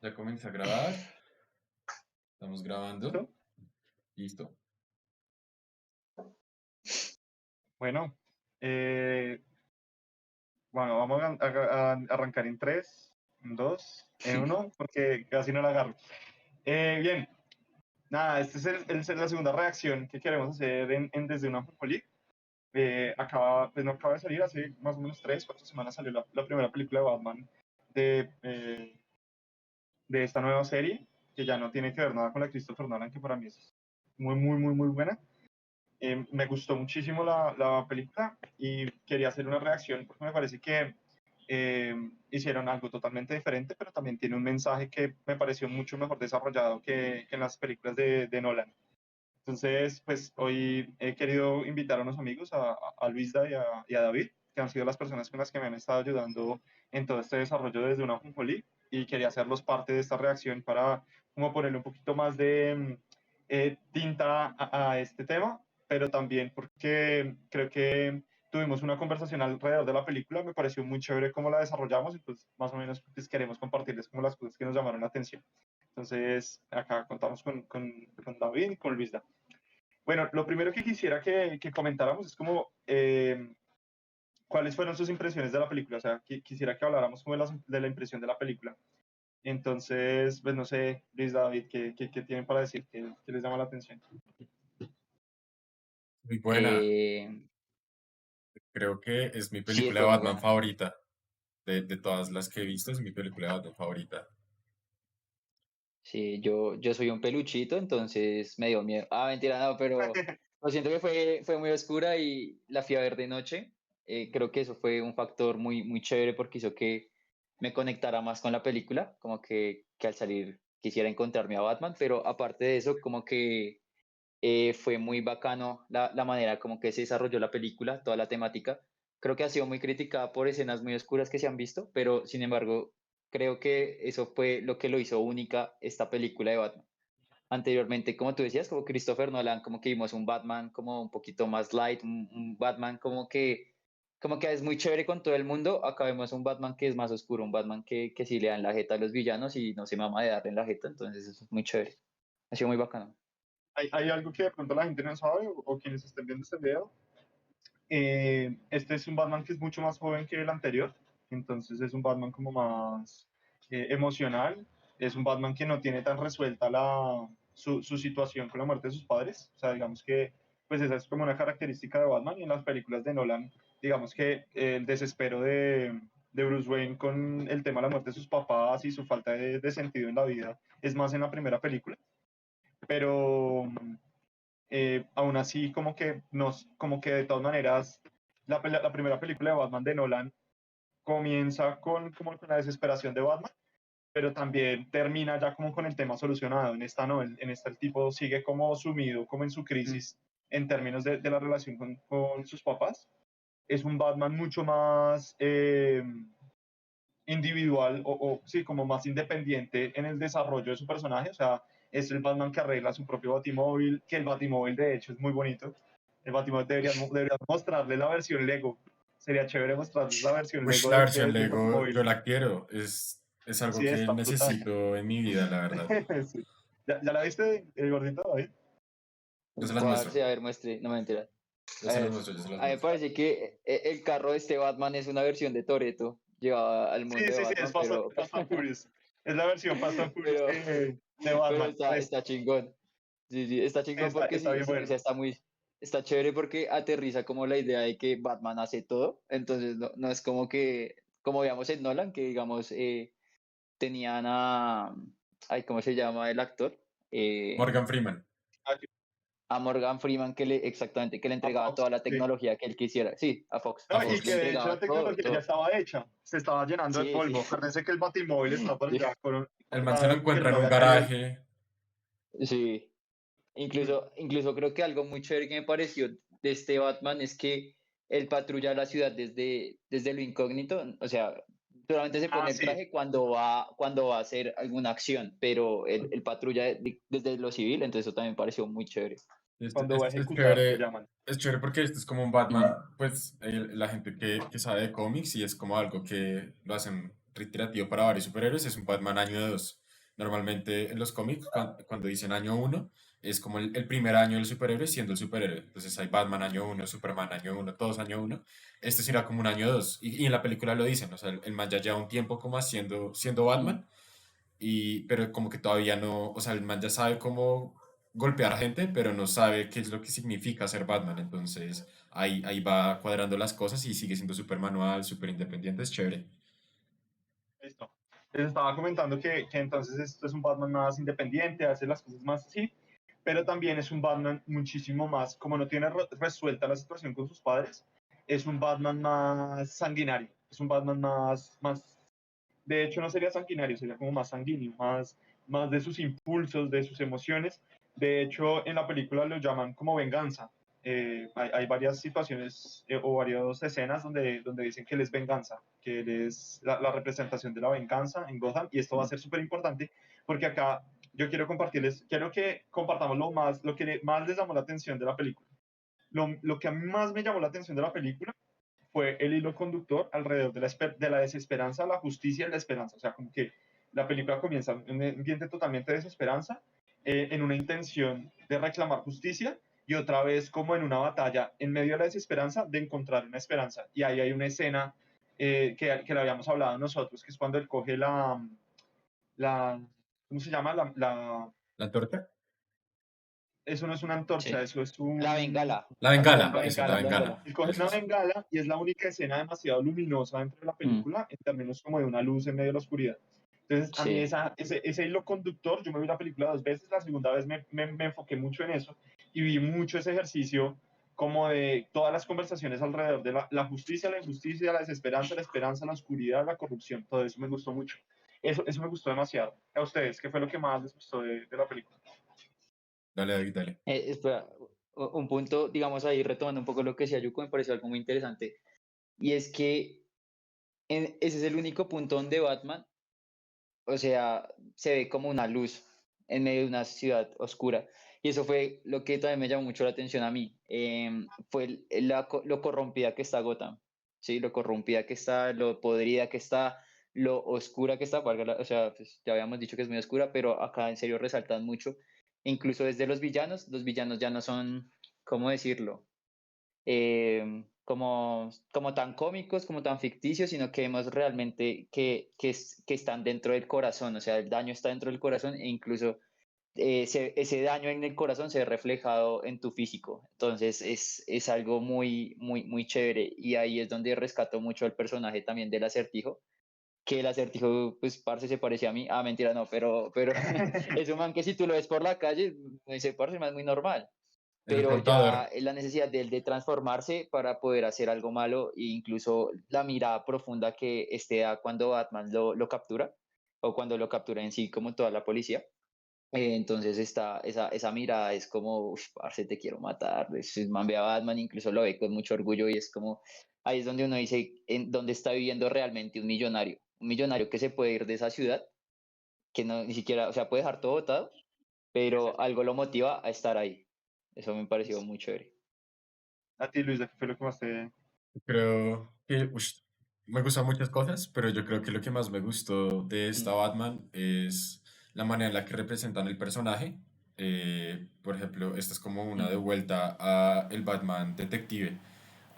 Ya comencé a grabar. Estamos grabando. ¿Listo? Listo. Bueno, eh, bueno, vamos a arrancar en 3, en 2, en uno, porque casi no la agarro. Bien, nada, esta es la segunda reacción que queremos hacer en Desde una Ajonjolí. Pues no acaba de salir, hace más o menos 3, 4 semanas salió la primera película de Batman de, eh, de esta nueva serie, que ya no tiene que ver nada con la Christopher Nolan, que para mí es muy, muy, muy, muy buena. Me gustó muchísimo la película y quería hacer una reacción porque me parece que hicieron algo totalmente diferente, pero también tiene un mensaje que me pareció mucho mejor desarrollado que en las películas de Nolan. Entonces, pues hoy he querido invitar a unos amigos, a Luisda y a David, que han sido las personas con las que me han estado ayudando en todo este desarrollo desde una Ajonjolí, y quería hacerlos parte de esta reacción para como ponerle un poquito más de tinta a este tema, pero también porque creo que tuvimos una conversación alrededor de la película, me pareció muy chévere cómo la desarrollamos y pues más o menos pues, queremos compartirles como las cosas que nos llamaron la atención. Entonces, acá contamos con David y con Luisda. Bueno, lo primero que quisiera que comentáramos es como cuáles fueron sus impresiones de la película. O sea, quisiera que habláramos como de la impresión de la película. Entonces, pues no sé, Luis, David, ¿qué tienen para decir? ¿Qué les llama la atención? Muy buena. Eh, Creo que es mi sí, película de fue muy Batman buena. favorita. De todas las que he visto, es mi película de Batman favorita. Sí, yo soy un peluchito, entonces me dio miedo. Ah, mentira, no, pero lo siento que fue muy oscura y la fui a ver de noche. Creo que eso fue un factor muy, muy chévere porque hizo que me conectara más con la película, como que al salir quisiera encontrarme a Batman, pero aparte de eso, como que fue muy bacano la manera como que se desarrolló la película, toda la temática. Creo que ha sido muy criticada por escenas muy oscuras que se han visto, pero sin embargo, creo que eso fue lo que lo hizo única esta película de Batman. Anteriormente, como tú decías, como Christopher Nolan, como que vimos un Batman como un poquito más light, un Batman como que es muy chévere con todo el mundo. Acá vemos un Batman que es más oscuro, un Batman que sí le dan la jeta a los villanos y no se mama de darle en la jeta, entonces eso es muy chévere. Ha sido muy bacano. ¿Hay algo que de pronto la gente no sabe o quienes estén viendo este video? Este es un Batman que es mucho más joven que el anterior, entonces es un Batman como más emocional, es un Batman que no tiene tan resuelta su situación con la muerte de sus padres, o sea, digamos que pues esa es como una característica de Batman y en las películas de Nolan, digamos que el desespero de Bruce Wayne con el tema de la muerte de sus papás y su falta de sentido en la vida es más en la primera película, pero aún así como que de todas maneras la primera película de Batman de Nolan comienza como con la desesperación de Batman, pero también termina ya como con el tema solucionado. En esta no, en esta el tipo sigue como sumido, como en su Mm. crisis en términos de la relación con sus papás. Es un Batman mucho más individual o sí, como más independiente en el desarrollo de su personaje, o sea, es el Batman que arregla su propio Batimóvil, que el Batimóvil de hecho es muy bonito. El Batimóvil debería mostrarle la versión Lego. Sería chévere mostrarles la versión Uy, Lego la versión del Lego, yo Batimóvil. la quiero. Es algo Sí, que está brutal. necesito en mi vida, la verdad. Sí. ¿Ya la viste, el gordito David? Yo se las Parce, muestro. a ver, muestre, no me mentira. Yo A se las ver, muestro, yo se las a mí me muestro. parece que el carro de este Batman es una versión de Toretto llevada al mundo Sí, de sí, sí, es Batman, pero, Fast and Furious. Es la versión Fast and Furious pero, de pero Batman. está chingón. Sí, sí, está Sí, chingón porque está sí, bien sí, o bueno. sea, está chévere porque aterriza como la idea de que Batman hace todo. Entonces, no es como que, como veíamos en Nolan, que digamos, tenían ay, ¿cómo se llama el actor? Eh, Morgan Freeman. a Morgan Freeman exactamente, que le A entregaba Fox, toda la sí. tecnología que él quisiera. Sí, a No, A y Fox le que Fox. de hecho la entregaba todo, tecnología ya todo. estaba hecha, se estaba llenando de Sí, sí, polvo. Acuérdense que el Batimóvil estaba por allá sí, El con man se lo una que encuentra no en un había caído. garaje. sí. Incluso creo que algo muy chévere que me pareció de este Batman es que él patrulla la ciudad desde lo incógnito, o sea, solamente se Ah, pone el sí, traje cuando va a hacer alguna acción, pero él patrulla desde lo civil, entonces eso también me pareció muy chévere. cuando va a Es ejecutar, lo chévere. llaman. Es chévere porque este es como un Batman, pues la gente que sabe de cómics y es como algo que lo hacen reiterativo para varios superhéroes, es un Batman año 2. Normalmente en los cómics, cuando dicen año uno, es como el primer año del superhéroe siendo el superhéroe. Entonces hay Batman año uno, Superman año uno, todos año uno. Este será como un año dos. Y en la película lo dicen, o sea, el man ya lleva un tiempo como siendo Mm. Batman, pero como que todavía no, o sea, el man ya sabe cómo golpear gente, pero no sabe qué es lo que significa ser Batman. Entonces ahí va cuadrando las cosas y sigue siendo súper manual, súper independiente, es chévere. Listo. Les estaba comentando que entonces esto es un Batman más independiente, hace las cosas más así, pero también es un Batman muchísimo más, como no tiene resuelta la situación con sus padres, es un Batman más sanguinario, es un Batman más, de hecho no sería sanguinario, sería como más sanguíneo, más de sus impulsos, de sus emociones. De hecho, en la película lo llaman como venganza. Hay varias situaciones o varias escenas donde dicen que él es venganza, que él es la representación de la venganza en Gotham, y esto va a ser súper importante porque acá yo quiero compartirles, quiero que compartamos lo que más les llamó la atención de la película. Lo que a mí más me llamó la atención de la película fue el hilo conductor alrededor de la desesperanza, la justicia y la esperanza. O sea, como que la película comienza en un ambiente totalmente de desesperanza, en una intención de reclamar justicia y otra vez como en una batalla en medio de la desesperanza de encontrar una esperanza. Y ahí hay una escena que le habíamos hablado nosotros, que es cuando él coge la ¿cómo se llama? ¿La torta? Eso no es una antorcha, Sí. eso es La un, bengala. La La bengala, una bengala. eso, la bengala. La bengala. bengala. Él coge Eso una es. bengala y es la única escena demasiado luminosa dentro de la Mm. película en términos como de una luz en medio de la oscuridad. Entonces, a mí Sí. ese hilo conductor, yo me vi la película 2 veces, la segunda vez me enfoqué mucho en eso y vi mucho ese ejercicio como de todas las conversaciones alrededor de la justicia, la injusticia, la esperanza, la oscuridad, la corrupción, todo eso me gustó mucho. Eso me gustó demasiado. ¿A ustedes qué fue lo que más les gustó de la película? Dale, David, dale. Espera, un punto, digamos ahí retomando un poco lo que decía Yuko, me pareció algo muy interesante. Y es que ese es el único punto donde Batman, o sea, se ve como una luz en medio de una ciudad oscura. Y eso fue lo que también me llamó mucho la atención a mí. Fue lo corrompida que está Gotham, ¿sí? Lo corrompida que está, lo podrida que está, lo oscura que está. O sea, pues, ya habíamos dicho que es muy oscura, pero acá en serio resaltan mucho. Incluso desde los villanos ya no son, ¿cómo decirlo? Como tan cómicos, como tan ficticios, sino que vemos realmente que están dentro del corazón, o sea, el daño está dentro del corazón e incluso ese daño en el corazón se ve reflejado en tu físico. Entonces es algo muy chévere y ahí es donde rescato mucho el personaje también del acertijo. Que el acertijo, pues, parce, se parece a mí. Ah, mentira, no, pero es un man que si tú lo ves por la calle, dice, parce, man, es muy normal, Es el pero contador. ya la necesidad de él de transformarse para poder hacer algo malo e incluso la mirada profunda que este da cuando Batman lo captura o cuando lo captura en sí como toda la policía. Entonces esa mirada es como, uff, parce, te quiero matar. Man ve a Batman, incluso lo ve con mucho orgullo y es como, ahí es donde uno dice, en dónde está viviendo realmente un millonario que se puede ir de esa ciudad, que no, ni siquiera, o sea, puede dejar todo botado, Sí, sí. pero algo lo motiva a estar ahí. Eso me pareció muy chévere. A ti, Luisa, ¿qué fue lo que más te... Creo que me gustan muchas cosas, pero yo creo que lo que más me gustó de esta Mm. Batman es la manera en la que representan el personaje. Por ejemplo, esta es como una de Mm. vuelta a el Batman detective.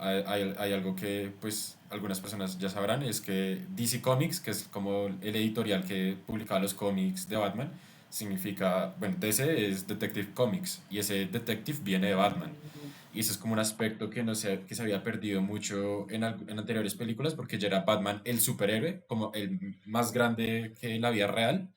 Hay algo que pues algunas personas ya sabrán, es que DC Comics, que es como el editorial que publicaba los cómics de Batman, significa, bueno, DC es Detective Comics y ese detective viene de Batman. Y eso es como un aspecto que, no se, que se había perdido mucho en anteriores películas porque ya era Batman el superhéroe, como el más grande que la vida real,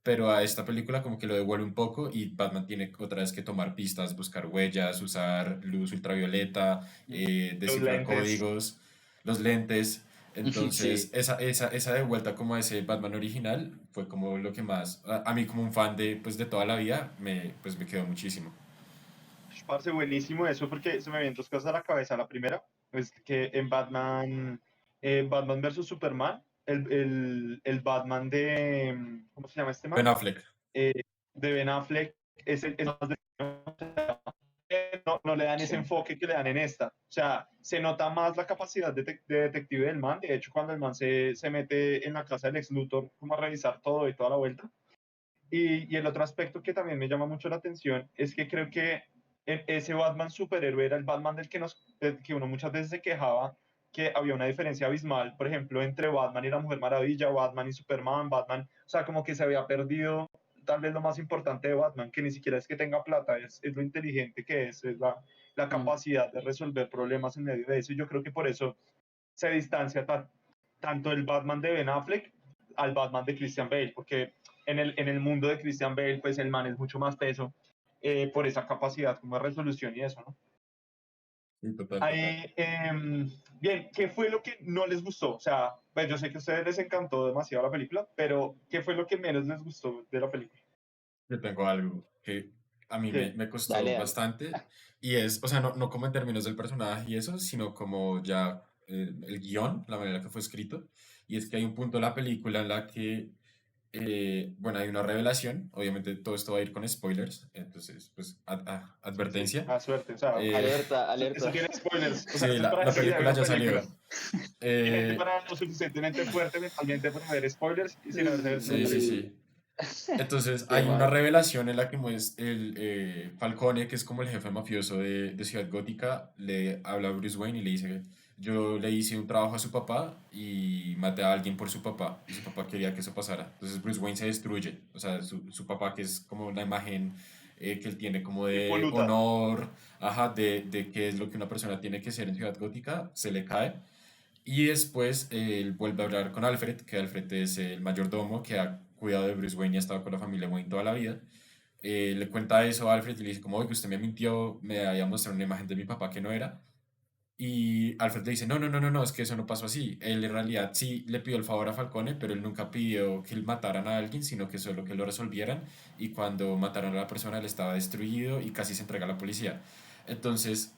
pero a esta película como que lo devuelve un poco y Batman tiene otra vez que tomar pistas, buscar huellas, usar luz ultravioleta, Los descifrar lentes. códigos, los lentes. Entonces, Sí, esa de vuelta como a ese Batman original fue como lo que más, a mí como un fan de, pues, de toda la vida, pues, me quedó muchísimo. Parce, buenísimo eso porque se me vienen dos cosas a la cabeza. La primera es que en Batman versus Superman, el Batman de, ¿cómo se llama este Ben man? Affleck. Eh, de Ben Affleck es más no le dan ese sí. enfoque que le dan en esta. O sea, se nota más la capacidad de detective del man. De hecho, cuando el man se mete en la casa del ex Luthor como a revisar todo y toda la vuelta, Y el otro aspecto que también me llama mucho la atención es que creo que ese Batman superhéroe era el Batman del que uno muchas veces se quejaba, que había una diferencia abismal, por ejemplo, entre Batman y la Mujer Maravilla, Batman y Superman, Batman, o sea, como que se había perdido tal vez lo más importante de Batman, que ni siquiera es que tenga plata, es lo inteligente que es la Mm. capacidad de resolver problemas en medio de eso, y yo creo que por eso se distancia tanto el Batman de Ben Affleck al Batman de Christian Bale, porque en el mundo de Christian Bale, pues el man es mucho más peso por esa capacidad como de resolución y eso, ¿no? Sí, total, total. Ahí, bien, ¿qué fue lo que no les gustó? O sea, pues yo sé que a ustedes les encantó demasiado la película, pero ¿qué fue lo que menos les gustó de la película? Yo tengo algo que a mí ¿Qué? me costó Dale, dale. bastante y es, o sea, no como en términos del personaje y eso, sino como ya el guión, la manera que fue escrito. Y es que hay un punto en la película en la que, bueno, hay una revelación, obviamente todo esto va a ir con spoilers, entonces, pues, Sí, sí, advertencia. más suerte, o sea, Eh, Alerta, eso alerta. tiene spoilers, o sea, sí, eso es para la decir que ya hay película una ya película. salió. Hay gente Eh, para lo suficientemente fuerte mentalmente para ver spoilers y sin haberse visto la sí, sí, película. Sí. sí. Entonces Qué hay una mal. revelación en la que el Falcone, que es como el jefe mafioso de Ciudad Gótica, le habla a Bruce Wayne y le dice, yo le hice un trabajo a su papá y maté a alguien por su papá y su papá quería que eso pasara. Entonces Bruce Wayne se destruye, o sea, su papá que es como la imagen que él tiene como de Impoluta. honor, ajá, de qué es lo que una persona tiene que ser en Ciudad Gótica, se le cae. Y después él vuelve a hablar con Alfred, que Alfred es el mayordomo que ha cuidado de Bruce Wayne y ha estado con la familia Wayne toda la vida. Le cuenta eso a Alfred y le dice como, oye, usted me mintió, me había mostrado una imagen de mi papá que no era. Y Alfred le dice, no, es que eso no pasó así. Él en realidad sí le pidió el favor a Falcone, pero él nunca pidió que él mataran a alguien, sino que solo que lo resolvieran. Y cuando mataron a la persona, él estaba destruido y casi se entrega a la policía. Entonces,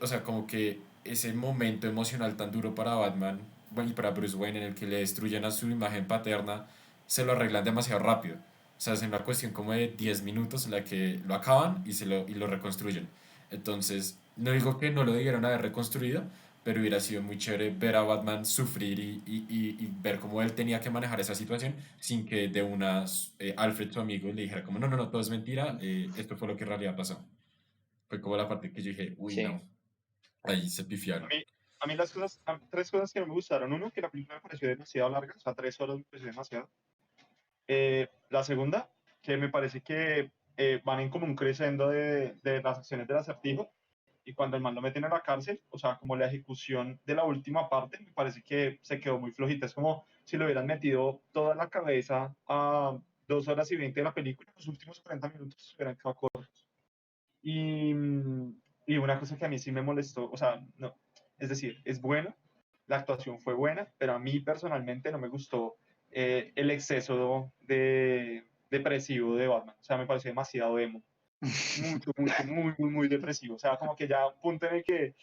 o sea, como que ese momento emocional tan duro para Batman, bueno, y para Bruce Wayne en el que le destruyen a su imagen paterna, se lo arreglan demasiado rápido. O sea, es una cuestión como de 10 minutos en la que lo acaban y lo reconstruyen. Entonces, no digo que no lo debieran haber reconstruido, pero hubiera sido muy chévere ver a Batman sufrir y ver cómo él tenía que manejar esa situación sin que de unas Alfred, su amigo, le dijera como, no, todo es mentira, esto fue lo que en realidad pasó. Fue como la parte que yo dije, uy, no. Sí. Ahí se A pifiaron. mí, a mí tres cosas que no me gustaron. Uno, que la película me pareció demasiado larga, o sea, 3 horas me pareció demasiado. La segunda, que me parece que van en como un crescendo de las acciones del acertijo. Y cuando el man lo meten a la cárcel, o sea, como la ejecución de la última parte, me parece que se quedó muy flojita. Es como si lo hubieran metido toda la cabeza a 2 horas y 20 de la película, los últimos 40 minutos hubieran quedado cortos. Y, y una cosa que a mí sí me molestó, o sea, no, es decir, es bueno, la actuación fue buena, pero a mí personalmente no me gustó el exceso de depresivo de Batman. O sea, me pareció demasiado emo. Muy depresivo. O sea, como que ya punto en el que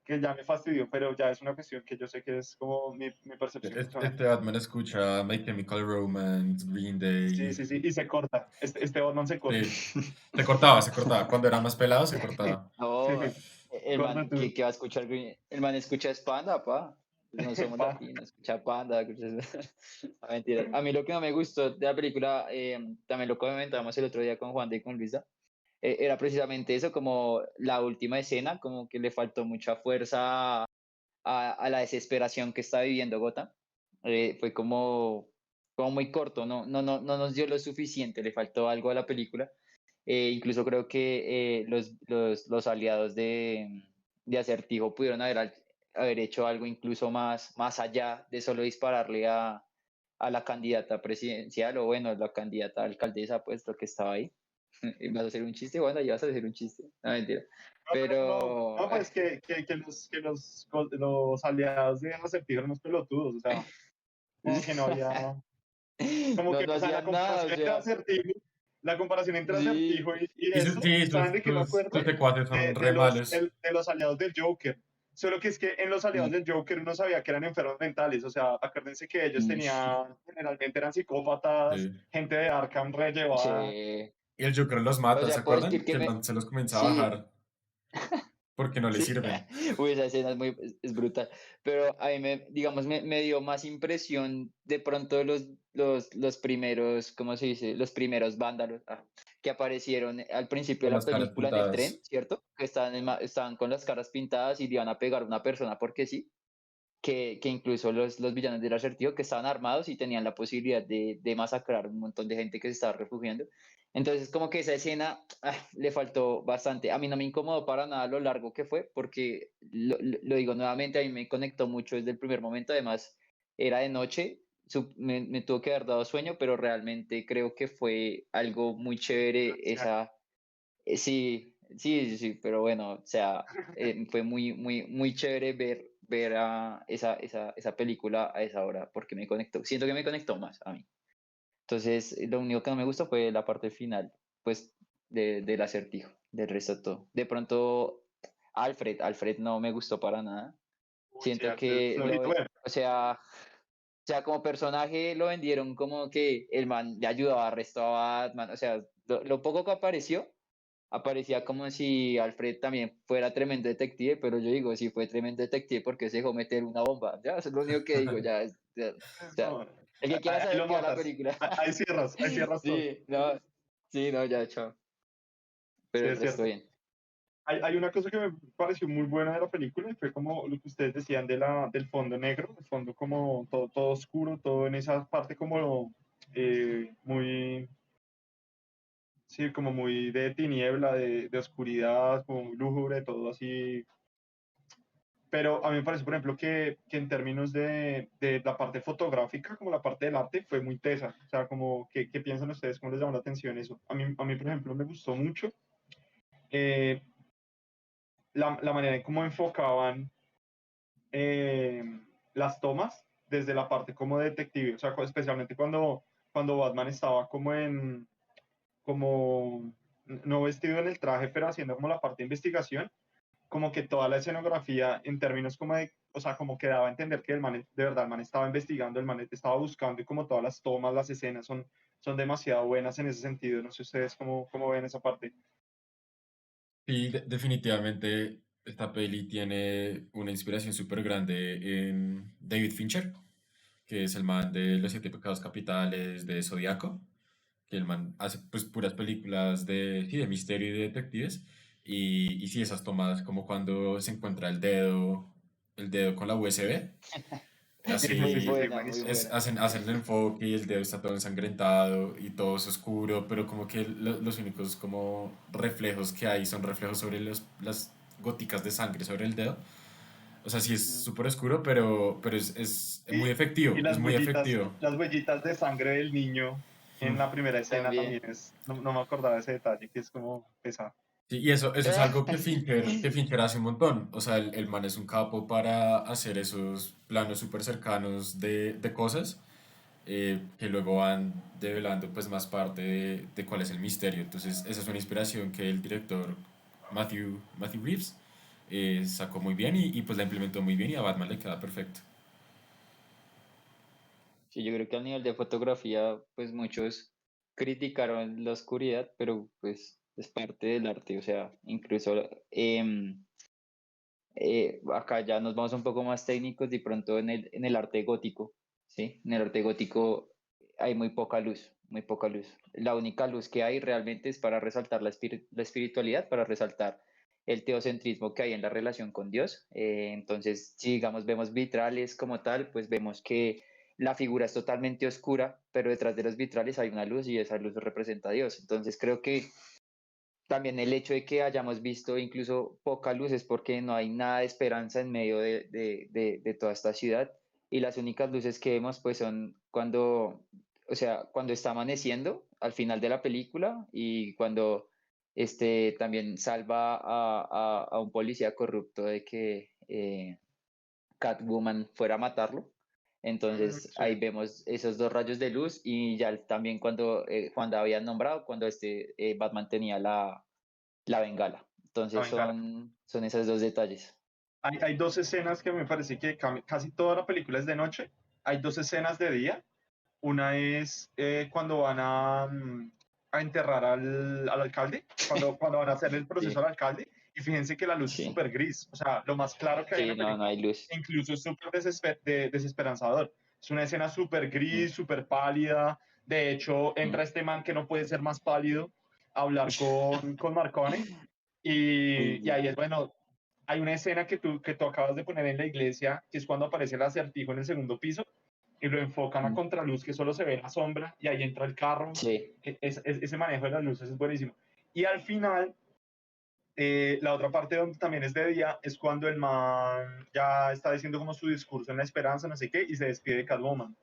ya me fastidió, pero ya es una cuestión que yo sé que es como mi percepción personal. Este Batman escucha My Chemical Romance, Green Sí, Day. sí, sí, y se corta. Este Batman se corta. Sí. Se cortaba. Cuando era más pelado, se cortaba. Sí, No, el corta man tú. que va a escuchar el man escucha es Panda, pa. No somos Pa. latinos, escucha Panda. Ah, mentira. A mí lo que no me gustó de la película, también lo comentamos el otro día con Juan y con Luisa, era precisamente eso, como la última escena, como que le faltó mucha fuerza a la desesperación que está viviendo Gotham. Fue como muy corto, no nos dio lo suficiente, le faltó algo a la película. Incluso creo que los aliados de Acertijo pudieron haber hecho algo incluso más allá de solo dispararle a la candidata presidencial o bueno, la candidata a alcaldesa, pues lo que estaba ahí. ¿Vas a hacer un chiste? Bueno, ya vas a hacer un chiste. No, mentira. No, Pero pues que los aliados de Acertijo eran unos pelotudos, o sea, como que no había, como no, que, no o sea, hacían nada, o sea, la comparación entre sí. Acertijo y Y eso, sí, ¿saben de qué me tus acuerdo? secuaces son re malos. De los aliados del Joker. Solo que es que en los aliados Mm, del Joker uno sabía que eran enfermos mentales, o sea, acuérdense que ellos mm, generalmente eran psicópatas, Sí. gente de Arkham re llevada. sí. Y el Joker los O mata, ¿se sea, puedo acuerdan? decir Que que el man se los comienza a sí, bajar. porque no le Sí, sirven. uy, esa escena es brutal. Pero a mí digamos, me dio más impresión de pronto los primeros, ¿cómo se dice? Los primeros vándalos que aparecieron al principio de Con la las caras película en el pintadas. tren, ¿cierto? Que estaban con las caras pintadas y le iban a pegar a una persona porque sí. Que incluso los villanos del acertijo que estaban armados y tenían la posibilidad de masacrar un montón de gente que se estaba refugiando. Entonces, como que esa escena le faltó bastante. A mí no me incomodó para nada lo largo que fue, porque lo digo nuevamente, a mí me conectó mucho desde el primer momento. Además, era de noche, me tuvo que haber dado sueño, pero realmente creo que fue algo muy chévere esa. Sí, sí, sí, sí, pero bueno, o sea, fue muy chévere ver esa película a esa hora, porque me conectó, siento que me conectó más a mí. Entonces, lo único que no me gustó fue la parte final, pues, del acertijo, del resto todo. De pronto, Alfred no me gustó para nada. Uy, sí, Siento Alfred, que, flojito. Bueno, o sea, como personaje lo vendieron como que el man le ayudaba al resto a Batman, o sea, lo poco que aparecía como si Alfred también fuera tremendo detective, pero yo digo, si fue tremendo detective, ¿porque se dejó meter una bomba? Ya, eso es lo único que digo, ya, o sea, no, el que quiera ahí saber lo que la matas. película. Ahí cierras todo. Sí, no, sí, no, ya, chao, Sí, pero el es resto cierto. bien. Hay una cosa que me pareció muy buena de la película y fue como lo que ustedes decían del fondo negro, el fondo como todo oscuro, todo en esa parte como muy, sí, como muy de tiniebla, de oscuridad, como muy lúgubre, todo así. Pero a mí me parece, por ejemplo, que en términos de la parte fotográfica, como la parte del arte, fue muy tesa. O sea, como, ¿qué piensan ustedes? ¿Cómo les llamó la atención eso? A mí, por ejemplo, me gustó mucho eh, la manera en cómo enfocaban eh, las tomas desde la parte como detective, o sea, especialmente cuando Batman estaba como, no vestido en el traje, pero haciendo como la parte de investigación, como que toda la escenografía en términos como de, o sea, como que daba a entender que el man, de verdad, el man estaba investigando, el man estaba buscando y como todas las tomas, las escenas son demasiado buenas en ese sentido, no sé ustedes cómo ven esa parte. Sí, definitivamente esta peli tiene una inspiración súper grande en David Fincher, que es el man de Los Siete Pecados Capitales, de Zodiaco, que el man hace pues puras películas de, sí, de misterio y de detectives. Y sí, esas tomadas como cuando se encuentra el dedo con la USB, Sí, Muy sí, así sí, buena, muy buenísimo. buena. hacen el enfoque y el dedo está todo ensangrentado y todo es oscuro, pero como que los únicos como reflejos que hay son reflejos sobre las góticas de sangre sobre el dedo. O sea, sí es Mm, súper oscuro, pero es Y, muy y efectivo, es muy efectivo. las huellitas de sangre del niño en la primera escena también. también no me acordaba de ese detalle, que es como pesado. Sí, y eso es algo que Fincher hace un montón. O sea, el man es un capo para hacer esos planos súper cercanos de cosas que luego van develando pues más parte de cuál es el misterio. Entonces, esa es una inspiración que el director Matthew Reeves sacó muy bien y pues la implementó muy bien y a Batman le queda perfecto. Sí, yo creo que a nivel de fotografía, pues muchos criticaron la oscuridad, pero pues es parte del arte, o sea, incluso acá ya nos vamos un poco más técnicos, de pronto en el arte gótico, ¿sí? En el arte gótico hay muy poca luz, muy poca luz. La única luz que hay realmente es para resaltar la espiritualidad, para resaltar el teocentrismo que hay en la relación con Dios. Entonces, si digamos vemos vitrales como tal, pues vemos que la figura es totalmente oscura, pero detrás de los vitrales hay una luz y esa luz representa a Dios. Entonces, creo que también el hecho de que hayamos visto incluso poca luz es porque no hay nada de esperanza en medio de toda esta ciudad y las únicas luces que vemos pues son cuando, o sea, cuando está amaneciendo al final de la película y cuando también salva a un policía corrupto de que Catwoman fuera a matarlo. Entonces Sí, ahí vemos esos dos rayos de luz y ya también cuando Juan había nombrado, cuando Batman tenía la bengala. la Entonces bengala. son esos dos detalles. Hay dos escenas que me parece que casi toda la película es de noche. Hay dos escenas de día. Una es cuando van a enterrar al alcalde, cuando van a hacer el proceso Sí, al alcalde, Y fíjense que la luz es Sí, súper gris, o sea, lo más claro que hay en sí, la no, no película, hay luz. e incluso es súper desesperanzador. Es una escena súper Mm, gris, súper pálida. De hecho, mm. entra este man que no puede ser más pálido a hablar con Marcone. Y Sí, ahí es bueno. Hay una escena que tú acabas de poner en la iglesia, que es cuando aparece el acertijo en el segundo piso y lo enfocan a mm, contraluz, que solo se ve la sombra y ahí entra el carro. sí, Ese manejo de las luces es buenísimo. Y al final, la otra parte donde también es de día es cuando el man ya está diciendo como su discurso en la esperanza, no sé qué, y se despide de Catwoman.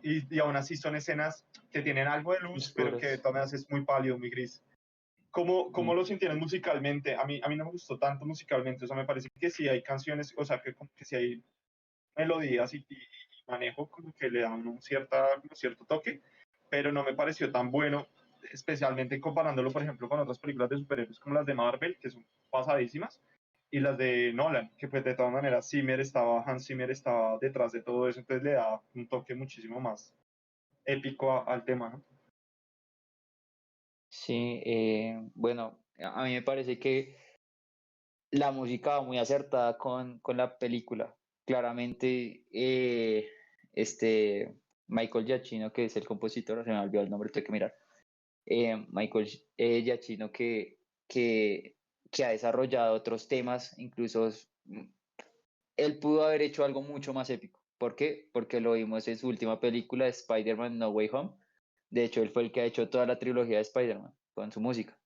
Y aún así son escenas que tienen algo de luz, pero que de oscuras. todas maneras es muy pálido, muy gris. ¿Cómo Mm. lo sintieron musicalmente? A mí no me gustó tanto musicalmente, o sea, me parece que sí hay canciones, o sea, que sí hay melodías y manejo como que le dan como cierto toque, pero no me pareció tan bueno, especialmente comparándolo, por ejemplo, con otras películas de superhéroes como las de Marvel, que son pasadísimas, y las de Nolan, que pues de todas maneras Hans Zimmer estaba detrás de todo eso, entonces le da un toque muchísimo más épico al tema, ¿no? Sí, bueno, a mí me parece que la música va muy acertada con la película. Claramente, este Michael Giacchino, que es el compositor, se me olvidó el nombre, tengo que mirar. Michael Giacchino que, que ha desarrollado otros temas, incluso él pudo haber hecho algo mucho más épico. ¿Por qué? Porque lo vimos en su última película, Spider-Man No Way Home. De hecho, él fue el que ha hecho toda la trilogía de Spider-Man con su música.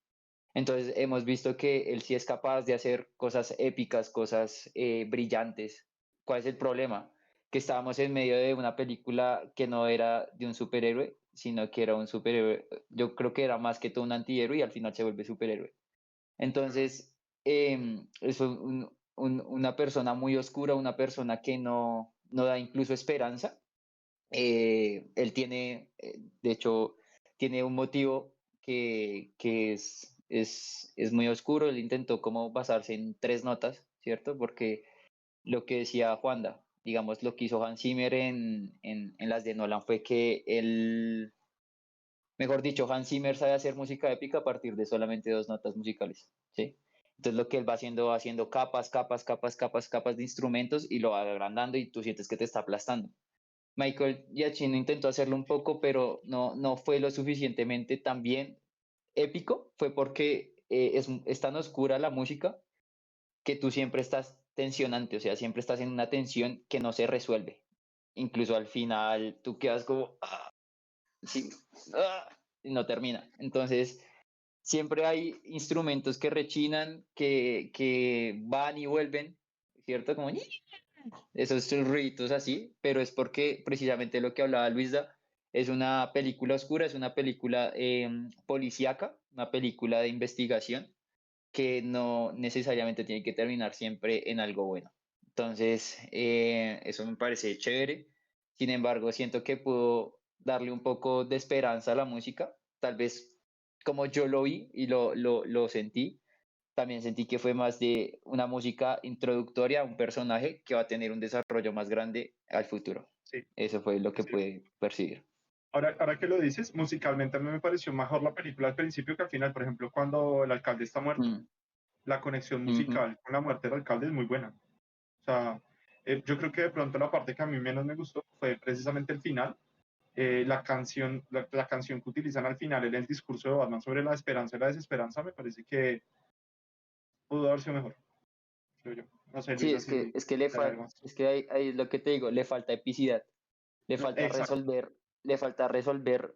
Entonces, hemos visto que él sí es capaz de hacer cosas épicas, cosas brillantes. ¿Cuál es el problema? Que estábamos en medio de una película que no era de un superhéroe, sino que era un superhéroe. Yo creo que era más que todo un antihéroe y al final se vuelve superhéroe. Entonces, es una persona muy oscura, una persona que no da incluso esperanza. Él tiene, de hecho, tiene un motivo que es muy oscuro. Él intentó como basarse en tres notas, ¿cierto? Porque lo que decía Juanda, digamos, lo que hizo Hans Zimmer en las de Nolan fue que él, mejor dicho, Hans Zimmer sabe hacer música épica a partir de solamente dos notas musicales, ¿sí? Entonces lo que él va haciendo capas, capas, capas, capas, capas de instrumentos y lo va agrandando y tú sientes que te está aplastando. Michael Giacchino intentó hacerlo un poco, pero no fue lo suficientemente también épico. Fue porque es tan oscura la música que tú siempre estás tensionante, o sea, siempre estás en una tensión que no se resuelve. Incluso al final tú quedas como, sí, y no termina. Entonces, siempre hay instrumentos que rechinan, que van y vuelven, ¿cierto? Como esos ruiditos así, pero es porque precisamente lo que hablaba Luisa es una película oscura, es una película policíaca, una película de investigación que no necesariamente tiene que terminar siempre en algo bueno. Entonces, eso me parece chévere. Sin embargo, siento que pudo darle un poco de esperanza a la música, tal vez como yo lo vi y lo sentí, también sentí que fue más de una música introductoria a un personaje que va a tener un desarrollo más grande al futuro. Sí, Eso fue lo que sí. pude percibir. Ahora que lo dices, musicalmente a mí me pareció mejor la película al principio que al final, por ejemplo, cuando el alcalde está muerto, Mm, la conexión ujú. musical con la muerte del alcalde es muy buena. O sea, yo creo que de pronto la parte que a mí menos me gustó fue precisamente el final. La canción que utilizan al final en el discurso de Batman sobre la esperanza y la desesperanza me parece que pudo haber sido mejor, creo yo. No sé, Sí, Luisa, si es que hay algo más. es que ahí es lo que te digo, le falta epicidad, le falta Exacto. resolver, le falta resolver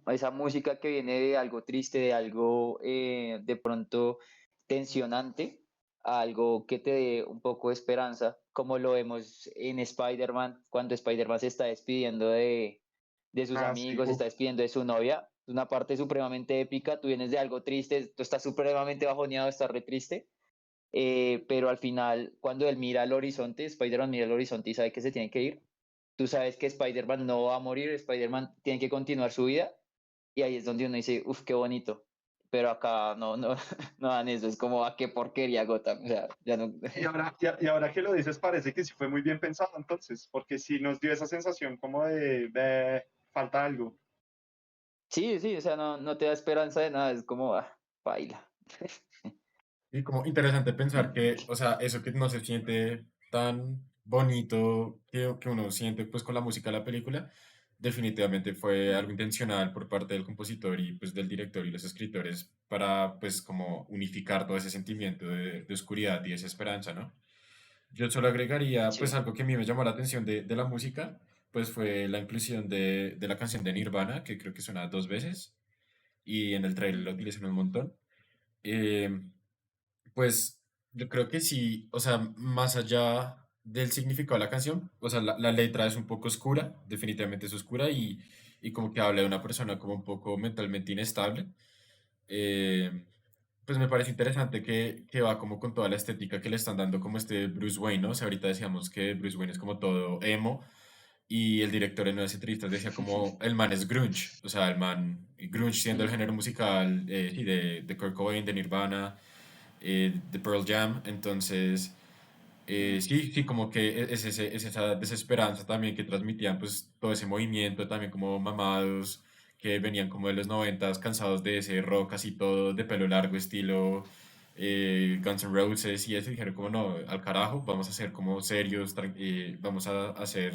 esa música que viene de algo triste, de algo de pronto tensionante, a algo que te dé un poco de esperanza, como lo vemos en Spider-Man, cuando Spider-Man se está despidiendo de sus Ah, sí, amigos, se uf. está despidiendo de su novia. Una parte supremamente épica, tú vienes de algo triste, tú estás supremamente bajoneado, estás re triste, pero al final, cuando él mira al horizonte, Spider-Man mira al horizonte y sabe que se tiene que ir, tú sabes que Spider-Man no va a morir, Spider-Man tiene que continuar su vida y ahí es donde uno dice, uff, qué bonito. Pero acá no dan eso, es como, qué porquería Gotham. O sea, ya no. Y ahora que lo dices, parece que sí fue muy bien pensado entonces, porque sí nos dio esa sensación como de falta algo. Sí, sí, o sea, no te da esperanza de nada, es como, baila. Y como interesante pensar que, o sea, eso que no se siente tan bonito que uno siente pues con la música de la película, definitivamente fue algo intencional por parte del compositor y pues del director y los escritores para pues como unificar todo ese sentimiento de oscuridad y esa esperanza, ¿no? Yo solo agregaría pues Sí. algo que a mí me llamó la atención de la música, pues fue la inclusión de la canción de Nirvana, que creo que suena dos veces y en el trailer lo utilizan un montón. Eh, pues yo creo que sí, o sea, más allá del significado de la canción, o sea, la letra es un poco oscura, definitivamente es oscura y como que habla de una persona como un poco mentalmente inestable. Eh, pues me parece interesante que va como con toda la estética que le están dando como este Bruce Wayne, ¿no? O sea, ahorita decíamos que Bruce Wayne es como todo emo y el director en unas entrevistas decía como el man es grunge, o sea, el man, grunge siendo el Mm, género musical sí, de Kurt Cobain, de Nirvana, de Pearl Jam, entonces sí, sí, como que es esa desesperanza también que transmitían pues todo ese movimiento, también como mamados que venían como de los noventas, cansados de ese rock así todo de pelo largo, estilo Guns N' Roses y eso, dijeron como no, al carajo, vamos a ser como serios, vamos a hacer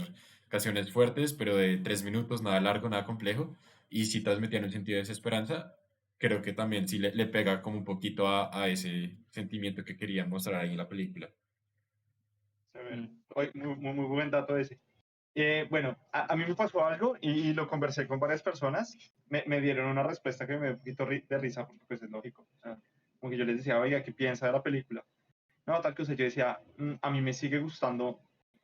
canciones fuertes, pero de 3 minutos, nada largo, nada complejo, y si transmitían un sentido de desesperanza, creo que también sí le pega como un poquito a ese sentimiento que querían mostrar ahí en la película. Severo. mm. Oye, muy buen dato ese. Bueno, a mí me pasó algo y lo conversé con varias personas. Me dieron una respuesta que me dio un poquito de risa, porque pues es lógico. O sea, como que yo les decía, oiga, ¿qué piensa de la película? No, tal cosa. Yo decía, a mí me sigue gustando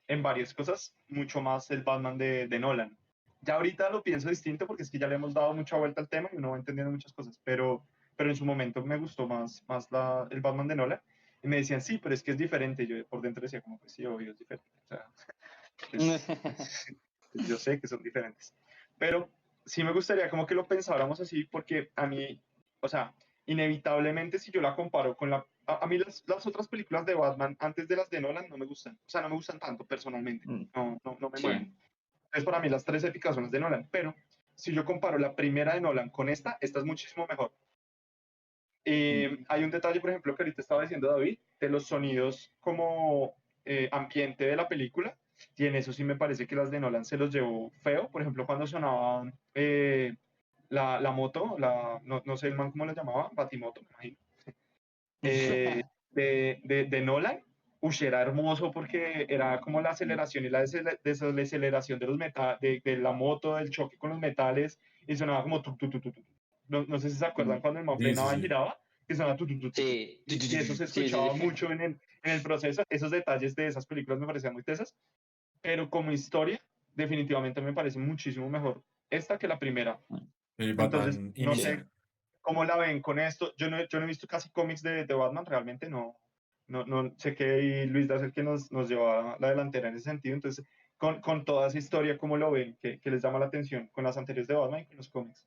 en varias cosas mucho más el Batman de Nolan. Ya ahorita lo pienso distinto porque es que ya le hemos dado mucha vuelta al tema y uno va entendiendo muchas cosas, pero en su momento me gustó más el Batman de Nolan. Y me decían, sí, pero es que es diferente. Yo por dentro decía, como, pues sí, obvio, es diferente. O sea, pues, yo sé que son diferentes. Pero sí me gustaría como que lo pensáramos así, porque a mí, o sea, inevitablemente si yo la comparo con a mí las otras películas de Batman antes de las de Nolan no me gustan. O sea, no me gustan tanto personalmente. Mm, No me mueven. sí. Entonces, para mí las tres épicas son las de Nolan. Pero si yo comparo la primera de Nolan con esta es muchísimo mejor. Mm, Hay un detalle, por ejemplo, que ahorita estaba diciendo David, de los sonidos como ambiente de la película, y en eso sí me parece que las de Nolan se los llevó feo. Por ejemplo, cuando sonaba la moto, no sé el man cómo la llamaba, Batimoto, me imagino, de Nolan, uy, era hermoso porque era como la aceleración y la desaceleración de, de la moto, del choque con los metales, y sonaba como tu. No sé si se acuerdan mm. cuando el man Sí, sí, frenaba y sí. giraba, que sonaba tu. Sí, Y eso se sí, sí, escuchaba sí. mucho en el proceso. Esos detalles de esas películas me parecían muy tesas, pero como historia, definitivamente me parece muchísimo mejor esta que la primera. Entonces, Batman no Sí. sé inicia. cómo la ven con esto. Yo no he visto casi cómics de Batman, realmente no sé que Luis es el que nos lleva a la delantera en ese sentido. Entonces, con toda esa historia, ¿cómo lo ven? ¿Qué les llama la atención con las anteriores de Batman y con los cómics?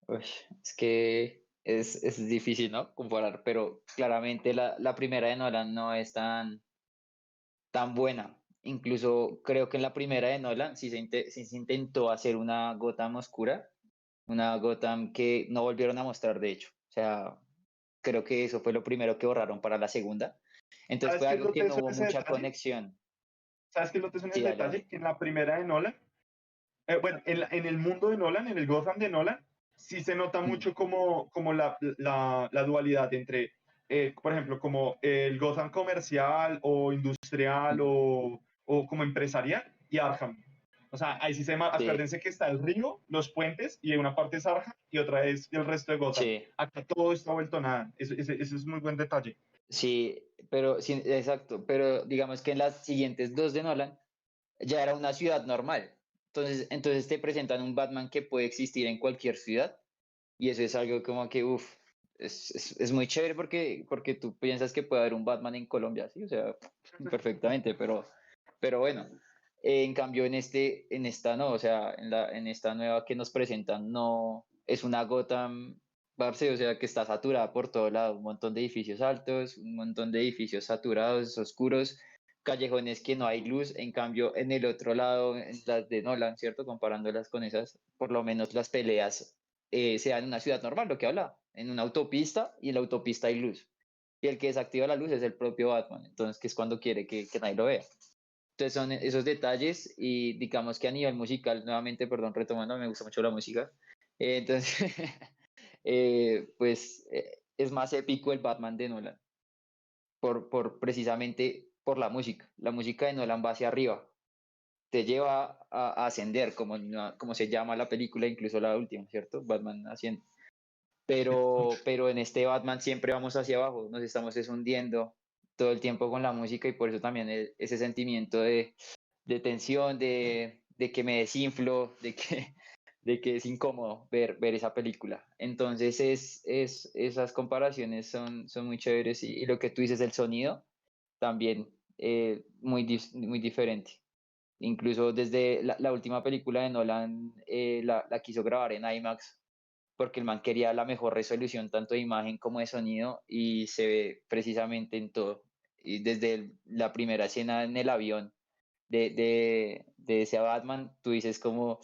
Uy, es que es difícil, ¿no? Comparar, pero claramente la primera de Nolan no es tan buena. Incluso creo que en la primera de Nolan sí se intentó hacer una Gotham oscura, una Gotham que no volvieron a mostrar, de hecho. O sea, creo que eso fue lo primero que borraron para la segunda. Entonces ¿Sabes fue qué es algo lo que no teso en hubo ese mucha detalle? conexión. ¿Sabes qué es lo teso en Sí, ese dale, detalle? dale. Que en la primera de Nolan, bueno, en el mundo de Nolan, en el Gotham de Nolan, sí se nota Mm, mucho como la dualidad entre, por ejemplo, como el Gotham comercial o industrial mm, o como empresarial y Arkham. O sea, ahí sí sí, acuérdense que está el río, los puentes y una parte es Arkham y otra es el resto de Gotham. sí. Acá todo está vuelto nada. Eso es muy buen detalle. Sí, pero sí, exacto, pero digamos que en las siguientes dos de Nolan ya era una ciudad normal. Entonces te presentan un Batman que puede existir en cualquier ciudad y eso es algo como que, uff, es muy chévere porque tú piensas que puede haber un Batman en Colombia, sí, o sea, perfectamente, pero bueno, en cambio en esta no, o sea, en esta nueva que nos presentan no, es una Gotham, parce, o sea, que está saturada por todo lado, un montón de edificios altos, un montón de edificios saturados, oscuros, callejones que no hay luz, en cambio en el otro lado, en las de Nolan, ¿cierto? Comparándolas con esas, por lo menos las peleas se da en una ciudad normal, lo que habla, en una autopista y en la autopista hay luz. Y el que desactiva la luz es el propio Batman, entonces que es cuando quiere que nadie lo vea. Entonces son esos detalles y digamos que a nivel musical, nuevamente, perdón, retomando, me gusta mucho la música. Entonces, pues es más épico el Batman de Nolan, precisamente por la música. La música de Nolan va hacia arriba, te lleva a ascender, como se llama la película, incluso la última, ¿cierto? Batman asciende. Sí. Pero en este Batman siempre vamos hacia abajo, nos estamos hundiendo todo el tiempo con la música y por eso también ese sentimiento de tensión, de que me desinflo, de que es incómodo ver esa película. Entonces esas comparaciones son muy chéveres y lo que tú dices, el sonido, también muy diferente. Incluso desde la última película de Nolan la quiso grabar en IMAX porque el man quería la mejor resolución tanto de imagen como de sonido y se ve precisamente en todo. Y desde la primera escena en el avión de ese Batman, tú dices como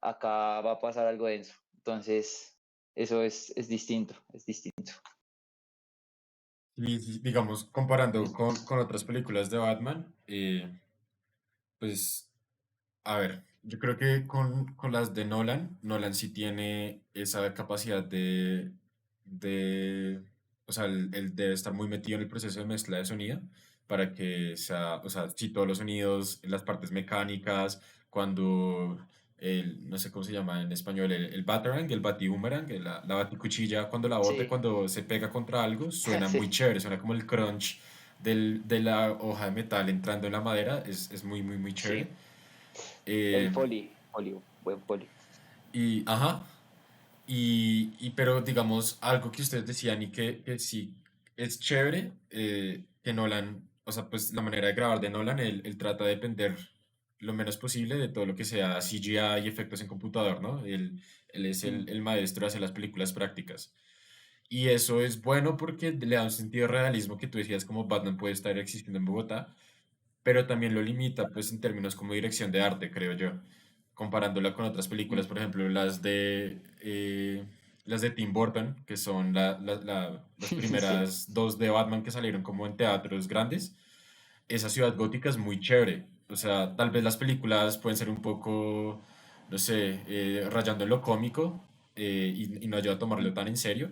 acá va a pasar algo denso. Entonces, eso es distinto, es distinto. Y digamos, comparando con otras películas de Batman, pues, a ver, yo creo que con las de Nolan, Nolan sí tiene esa capacidad de o sea, él debe estar muy metido en el proceso de mezcla de sonido para que sea, o sea, sí, todos los sonidos, las partes mecánicas, cuando no sé cómo se llama en español, el batarang, el batiboomerang, la baticuchilla, cuando la bota, Sí, cuando se pega contra algo, suena muy sí, chévere, suena como el crunch de la hoja de metal entrando en la madera, es muy, muy, muy chévere. sí. El Eh, folio, buen folio. y, ajá, pero digamos, algo que ustedes decían y que sí es chévere, que Nolan, o sea, pues la manera de grabar de Nolan, él trata de depender lo menos posible de todo lo que sea CGI y efectos en computador, ¿no? Él es Mm, el maestro de hacer las películas prácticas. Y eso es bueno porque le da un sentido de realismo que tú decías como Batman puede estar existiendo en Bogotá, pero también lo limita, pues, en términos como dirección de arte, creo yo, comparándola con otras películas, mm. por ejemplo, las de Tim Burton, que son las Sí, primeras dos de Batman que salieron como en teatros grandes. Esa ciudad gótica es muy chévere, o sea, tal vez las películas pueden ser un poco, no sé, rayando en lo cómico, y no ayuda a tomarlo mm, tan en serio,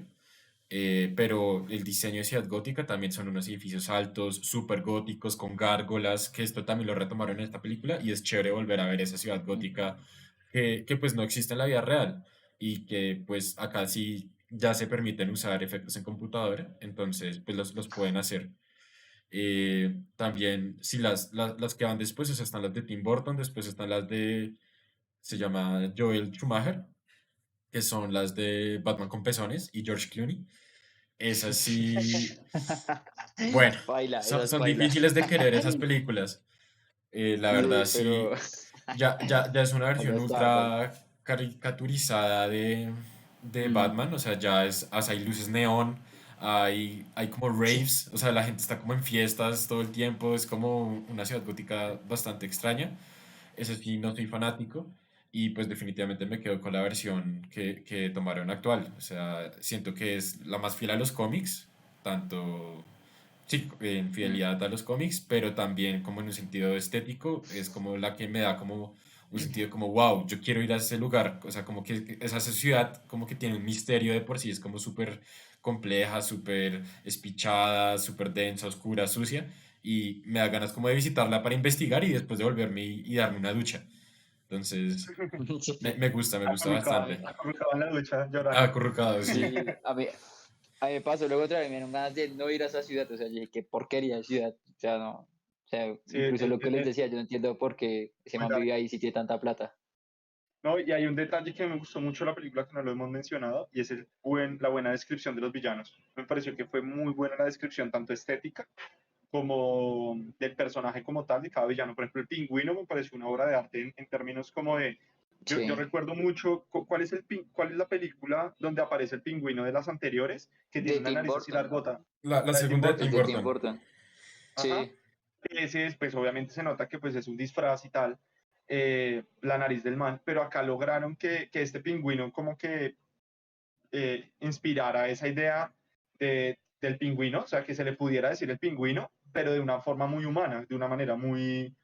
pero el diseño de Ciudad Gótica también son unos edificios altos, súper góticos, con gárgolas, que esto también lo retomaron en esta película y es chévere volver a ver esa Ciudad mm. Gótica que pues no existe en la vida real y que pues acá sí ya se permiten usar efectos en computadora, entonces pues los pueden hacer. También, sí, las que van después, o sea, están las de Tim Burton, después están se llama Joel Schumacher, que son las de Batman con pezones y George Clooney. Esas sí, bueno, Baila, esas son baila. difíciles de querer esas películas. La verdad, Sí, pero sí, ya es una allá versión está Arnold. ultra caricaturizada de Mm, Batman, o sea, ya o sea, hay luces neón, hay como sí. raves, o sea, la gente está como en fiestas todo el tiempo, es como una ciudad gótica bastante extraña. Eso sí, no soy fanático. Y pues definitivamente me quedo con la versión que tomaron actual. O sea, siento que es la más fiel a los cómics, tanto, sí, en Mm, fidelidad a los cómics, pero también como en un sentido estético, es como la que me da como un sentido como, wow, yo quiero ir a ese lugar. O sea, como que esa ciudad como que tiene un misterio de por sí, es como súper compleja, súper espichada, súper densa, oscura, sucia y me da ganas como de visitarla para investigar y después de volverme y darme una ducha. Entonces, sí. me gusta bastante. Acurrucado en la ducha, llorando. Acurrucado, sí. Sí, a mí me pasó luego otra vez, me dieron ganas de no ir a esa ciudad, o sea, yo dije, qué porquería de ciudad, o sea, no, o sea, Sí, incluso lo que les decía, yo no entiendo por qué ese muy man largo. vive ahí si tiene tanta plata. No, y hay un detalle que me gustó mucho de la película que no lo hemos mencionado, y es la buena descripción de los villanos. Me pareció que fue muy buena la descripción, tanto estética como del personaje como tal, de cada villano. Por ejemplo, el pingüino me pareció una obra de arte en términos como de... Yo Sí, recuerdo mucho cuál es la película donde aparece el pingüino de las anteriores, que tiene de una Tim nariz así Burton, largota, La la de Tim segunda de Burton. es Tim de Tim Burton. Burton, Ajá. sí, Ese, pues obviamente se nota que pues es un disfraz y tal, la nariz del man, pero acá lograron que este pingüino como que inspirara esa idea del pingüino, o sea, que se le pudiera decir el pingüino, pero de una forma muy humana, de una manera muy,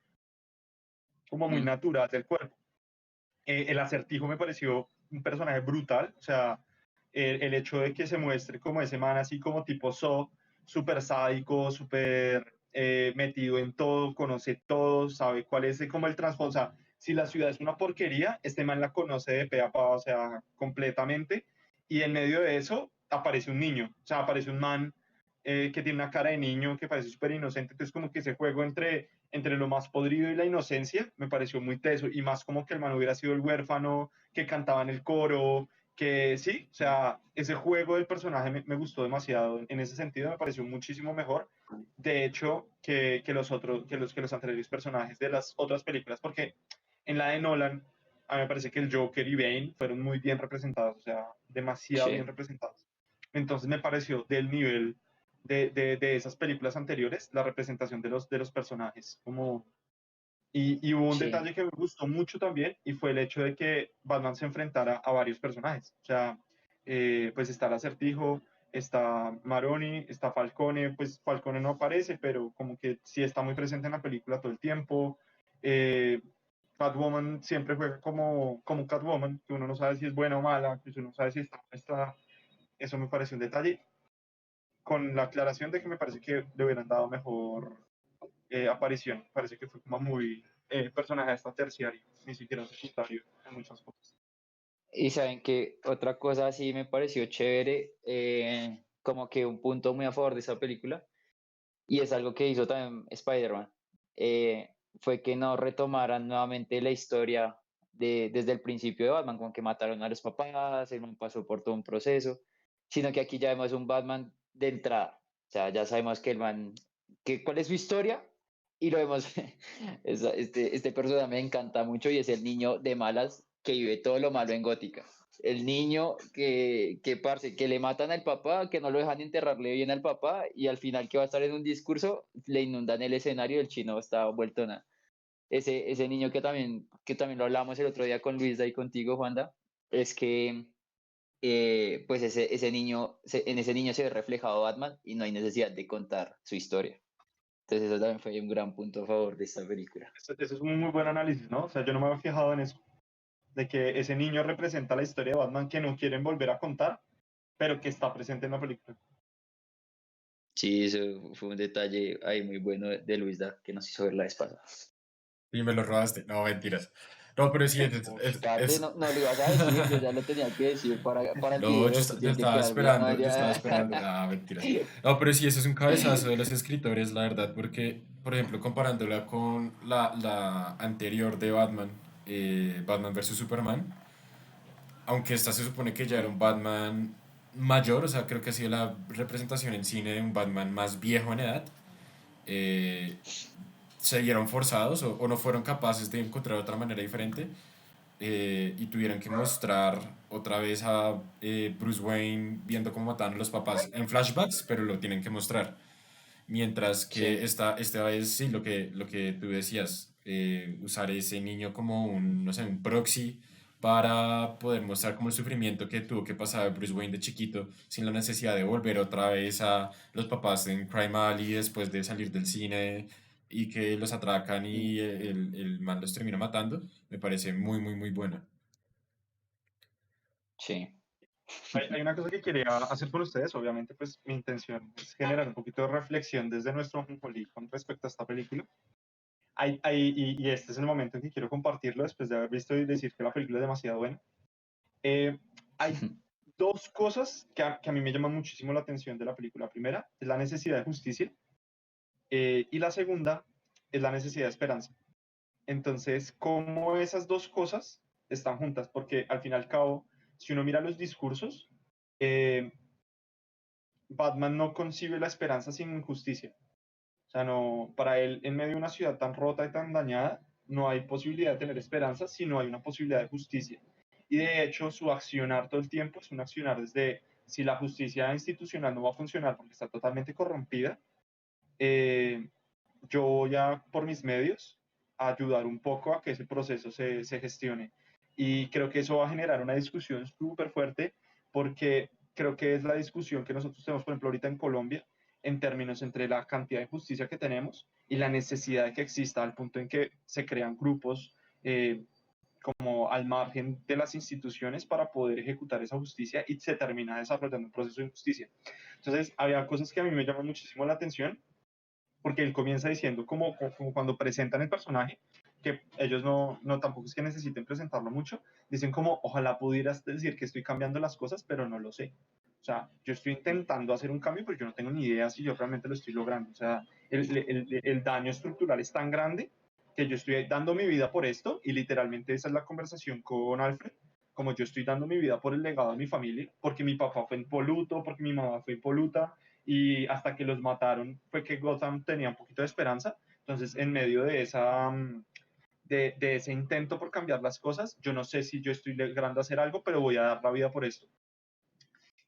como muy Mm, natural del cuerpo. El Acertijo me pareció un personaje brutal, o sea, el hecho de que se muestre como ese man así como tipo So, súper sádico, súper metido en todo, conoce todo, sabe cuál es como el trasfondo, o sea, si la ciudad es una porquería, este man la conoce de pe a pa, o sea, completamente, y en medio de eso aparece un niño, o sea, aparece un man que tiene una cara de niño, que parece súper inocente, entonces como que ese juego entre lo más podrido y la inocencia me pareció muy teso, y más como que el man hubiera sido el huérfano que cantaba en el coro, que sí, o sea, ese juego del personaje me gustó demasiado, en ese sentido me pareció muchísimo mejor, de hecho, que los otros, que los anteriores personajes de las otras películas, porque en la de Nolan, a mí me parece que el Joker y Bane fueron muy bien representados, o sea, demasiado bien sí, representados. Entonces me pareció del nivel de esas películas anteriores, la representación de los personajes. Como... y hubo un sí, detalle que me gustó mucho también, y fue el hecho de que Batman se enfrentara a varios personajes. O sea, pues está el Acertijo, está Maroni, está Falcone, pues Falcone no aparece, pero como que sí está muy presente en la película todo el tiempo. Eh, Catwoman siempre juega como Catwoman, que uno no sabe si es buena o mala, que uno no sabe si está. Eso me parece un detalle, con la aclaración de que me parece que le hubieran dado mejor aparición. Parece que fue como muy personaje hasta terciario, ni siquiera secundario en muchas cosas. y saben que otra cosa sí me pareció chévere, como que un punto muy a favor de esa película, y es algo que hizo también Spider-Man, eh, fue que no retomaran nuevamente la historia desde el principio de Batman, como que mataron a los papás, el man pasó por todo un proceso, sino que aquí ya vemos un Batman de entrada, o sea, ya sabemos que el man, que, cuál es su historia, y lo vemos, este personaje me encanta mucho y es el niño de malas que vive todo lo malo en Gótica. El niño parce, que le matan al papá, que no lo dejan enterrarle bien al papá, y al final que va a estar en un discurso, le inundan el escenario, el chino está vuelto nada. Ese niño que también lo hablamos el otro día con Luisa y contigo, Juanda, es que pues ese niño, en ese niño se ve reflejado Batman y no hay necesidad de contar su historia. Entonces eso también fue un gran punto a favor de esta película. Eso es un muy buen análisis, ¿no? O sea, yo no me había fijado en eso, de que ese niño representa la historia de Batman que no quieren volver a contar, pero que está presente en la película. Sí, eso fue un detalle ahí muy bueno de Luisa que nos hizo ver la vez pasada. Y me lo robaste. No, mentiras. No, pero sí, Parce, no, no lo ibas a decir, yo ya lo tenía que decir para el No, video, esto yo tiene que estaba quedar bien, ¿no? esperando, yo estaba Ya. esperando. Ah, mentiras. No, pero sí, eso es un cabezazo de los escritores, la verdad, porque, por ejemplo, comparándola con la anterior de Batman, Batman versus Superman, aunque esta se supone que ya era un Batman mayor, o sea, creo que ha sido la representación en cine de un Batman más viejo en edad, eh, se vieron forzados o no fueron capaces de encontrar otra manera diferente y tuvieron que mostrar otra vez a Bruce Wayne viendo cómo mataban a los papás en flashbacks, pero lo tienen que mostrar. Mientras que Sí, esta vez sí, lo que tú decías, usar ese niño como un, no sé, un proxy para poder mostrar como el sufrimiento que tuvo que pasar Bruce Wayne de chiquito sin la necesidad de volver otra vez a los papás en Crime Alley después de salir del cine y que los atracan y el man los termina matando, me parece muy, muy, muy buena. sí. Hay una cosa que quería hacer con ustedes, obviamente, pues mi intención es generar un poquito de reflexión desde nuestro Jonjolí con respecto a esta película. Y este es el momento en que quiero compartirlo después de haber visto y decir que la película es demasiado buena. Eh, hay dos cosas que a mí me llaman muchísimo la atención de la película. La primera es la necesidad de justicia y la segunda es la necesidad de esperanza. Entonces, ¿cómo esas dos cosas están juntas? Porque al fin y al cabo, si uno mira los discursos, eh, Batman no concibe la esperanza sin justicia. O sea, no, para él, en medio de una ciudad tan rota y tan dañada, no hay posibilidad de tener esperanza si no hay una posibilidad de justicia. Y de hecho, su accionar todo el tiempo es un accionar desde si la justicia institucional no va a funcionar porque está totalmente corrompida, eh, yo voy a, por mis medios, a ayudar un poco a que ese proceso se gestione. Y creo que eso va a generar una discusión súper fuerte porque creo que es la discusión que nosotros tenemos, por ejemplo, ahorita en Colombia, en términos entre la cantidad de justicia que tenemos y la necesidad de que exista, al punto en que se crean grupos como al margen de las instituciones para poder ejecutar esa justicia y se termina desarrollando un proceso de justicia. Entonces, había cosas que a mí me llaman muchísimo la atención, porque él comienza diciendo como cuando presentan el personaje, que ellos no tampoco es que necesiten presentarlo mucho, dicen como, ojalá pudieras decir que estoy cambiando las cosas, pero no lo sé. O sea, yo estoy intentando hacer un cambio, pero yo no tengo ni idea si yo realmente lo estoy logrando. O sea, el daño estructural es tan grande que yo estoy dando mi vida por esto, y literalmente esa es la conversación con Alfred, como yo estoy dando mi vida por el legado de mi familia, porque mi papá fue impoluto, porque mi mamá fue impoluta, y hasta que los mataron fue que Gotham tenía un poquito de esperanza. Entonces, en medio de de ese intento por cambiar las cosas, yo no sé si yo estoy logrando hacer algo, pero voy a dar la vida por esto.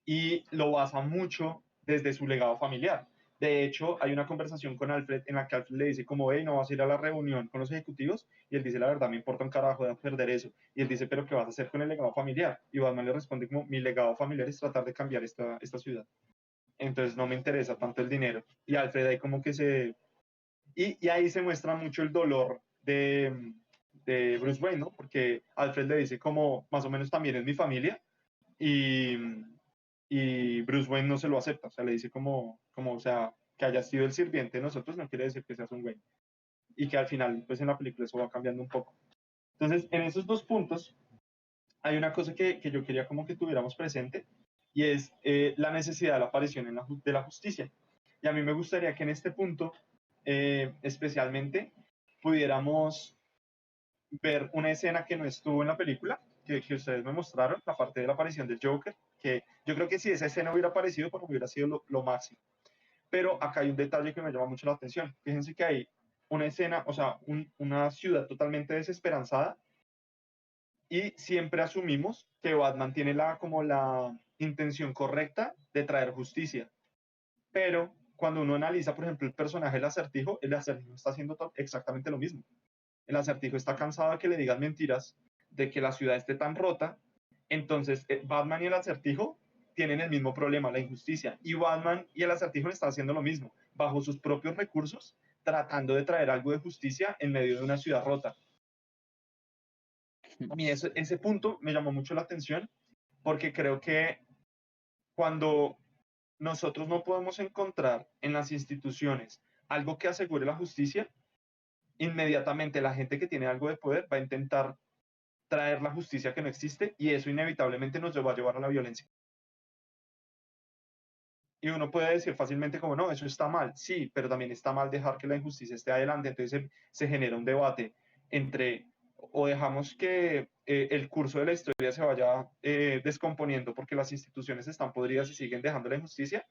Y lo basa mucho desde su legado familiar. De hecho, hay una conversación con Alfred en la que Alfred le dice como, hey, no vas a ir a la reunión con los ejecutivos, y él dice, la verdad, me importa un carajo de perder eso. Y él dice, pero ¿qué vas a hacer con el legado familiar? Y Batman le responde como, mi legado familiar es tratar de cambiar esta ciudad, entonces no me interesa tanto el dinero. Y Alfred ahí como que y ahí se muestra mucho el dolor de Bruce Wayne, ¿no? Porque Alfred le dice como, más o menos también es mi familia, y, y Bruce Wayne no se lo acepta, o sea, le dice como o sea, que haya sido el sirviente de nosotros no quiere decir que seas un Wayne. Y que al final, pues en la película eso va cambiando un poco. Entonces, en esos dos puntos, hay una cosa que yo quería como que tuviéramos presente, y es la necesidad de la aparición de la justicia. Y a mí me gustaría que en este punto, especialmente, pudiéramos ver una escena que no estuvo en la película, que ustedes me mostraron, la parte de la aparición del Joker, que yo creo que si esa escena hubiera aparecido, pues hubiera sido lo máximo. Pero acá hay un detalle que me llama mucho la atención. Fíjense que hay una escena, o sea, una ciudad totalmente desesperanzada, y siempre asumimos que Batman tiene como la intención correcta de traer justicia. Pero cuando uno analiza, por ejemplo, el Acertijo está haciendo exactamente lo mismo. El Acertijo está cansado de que le digan mentiras, de que la ciudad esté tan rota. Entonces, Batman y el Acertijo tienen el mismo problema, la injusticia. Y Batman y el Acertijo están haciendo lo mismo, bajo sus propios recursos, tratando de traer algo de justicia en medio de una ciudad rota. A mí ese punto me llamó mucho la atención, porque creo que cuando nosotros no podemos encontrar en las instituciones algo que asegure la justicia, inmediatamente la gente que tiene algo de poder va a intentar traer la justicia que no existe, y eso inevitablemente nos va a llevar a la violencia. Y uno puede decir fácilmente como, no, eso está mal, sí, pero también está mal dejar que la injusticia esté adelante. Entonces se genera un debate entre, o dejamos que el curso de la historia se vaya descomponiendo porque las instituciones están podridas y siguen dejando la injusticia,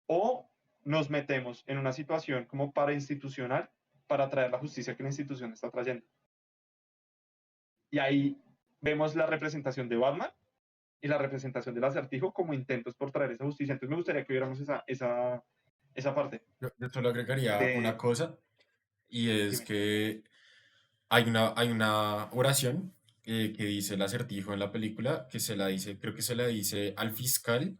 o nos metemos en una situación como parainstitucional para traer la justicia que la institución está trayendo. Y ahí vemos la representación de Batman y la representación del Acertijo como intentos por traer esa justicia. Entonces me gustaría que viéramos esa parte. Yo solo agregaría una De, cosa, y es dime. que hay una oración que dice el acertijo en la película, que se la dice, creo que se la dice al fiscal,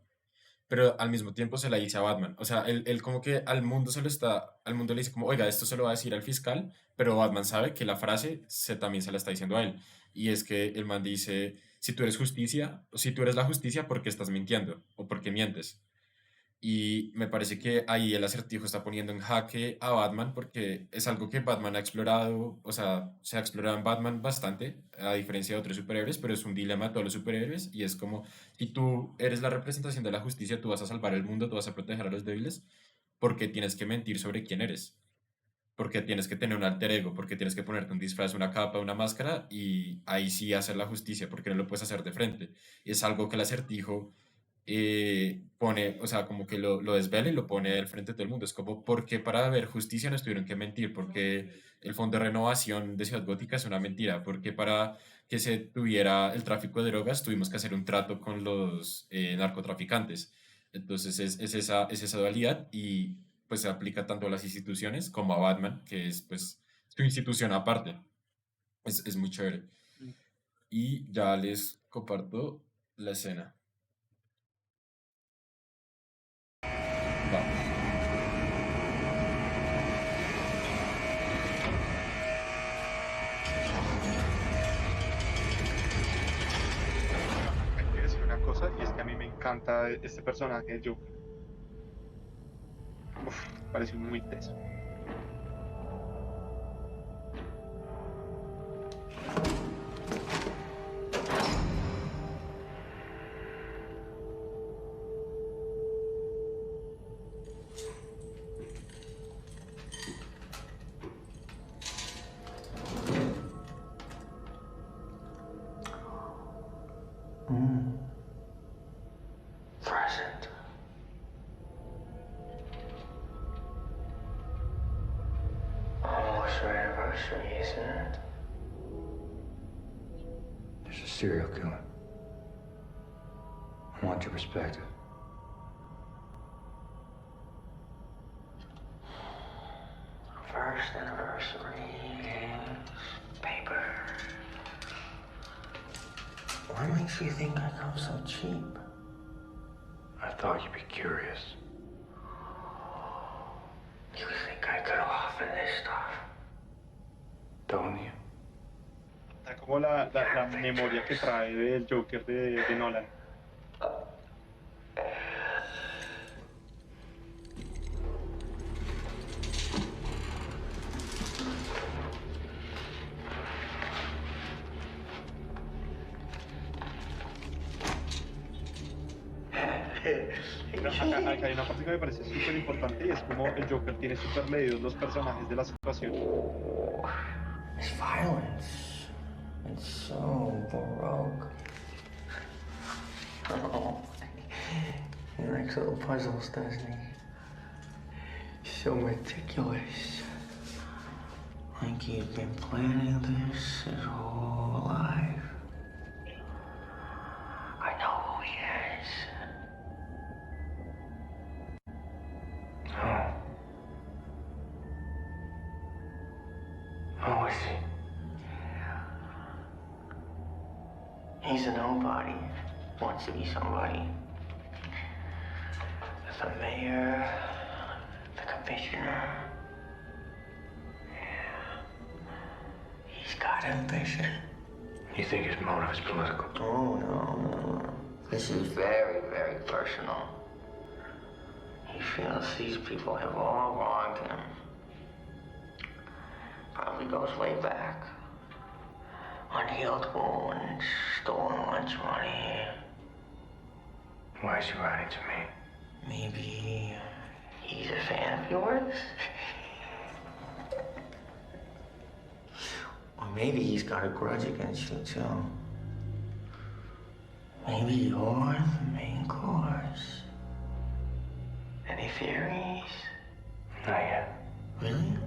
pero al mismo tiempo se la dice a Batman. O sea, él como que al mundo le dice como, oiga, esto se lo va a decir al fiscal, pero Batman sabe que la frase también se la está diciendo a él. Y es que el man dice, si tú eres justicia, o si tú eres la justicia, ¿por qué estás mintiendo? ¿O por qué mientes? Y me parece que ahí el acertijo está poniendo en jaque a Batman, porque es algo que Batman ha explorado, o sea, se ha explorado en Batman bastante, a diferencia de otros superhéroes, pero es un dilema de todos los superhéroes, y es como, si tú eres la representación de la justicia, tú vas a salvar el mundo, tú vas a proteger a los débiles, porque tienes que mentir sobre quién eres, porque tienes que tener un alter ego, porque tienes que ponerte un disfraz, una capa, una máscara, y ahí sí hacer la justicia, porque no lo puedes hacer de frente. Y es algo que el acertijo pone, o sea, como que lo desvela y lo pone al frente de todo el mundo. Es como, ¿por qué para ver justicia nos tuvieron que mentir? Porque el fondo de renovación de Ciudad Gótica es una mentira. Porque para que se tuviera el tráfico de drogas tuvimos que hacer un trato con los narcotraficantes? Entonces es esa dualidad, y pues se aplica tanto a las instituciones como a Batman, que es pues su institución aparte. Es muy chévere. Y ya les comparto la escena. encanta este personaje de Joker. Uf, parece muy teso. Present. Almost our anniversary, isn't it? There's a serial killer. I want your perspective. First anniversary games, paper. What makes you think I come so cheap? I thought you'd be curious. You think I could offer this stuff? Don't you? Está como la memoria que trae del Joker de Nolan. Pero acá hay una parte que me parece súper importante y es como el Joker tiene súper leídos los personajes de la situación. It's violence. It's so baroque. Oh, he likes little puzzles, doesn't he? So meticulous. Like he's been planning this his whole life. I know who he is. Oh. Who is he? He's a nobody. Wants to be somebody. The mayor, the commissioner. Yeah. He's got ambition. You think his motive is political? Oh, no. This is very, very personal. He feels these people have all wronged him. Probably goes way back. Unhealed wounds, stolen lunch money. Why is he writing to me? Maybe he's a fan of yours? Or maybe he's got a grudge against you, too. Maybe you're the main course. Any theories? Not yet. Really?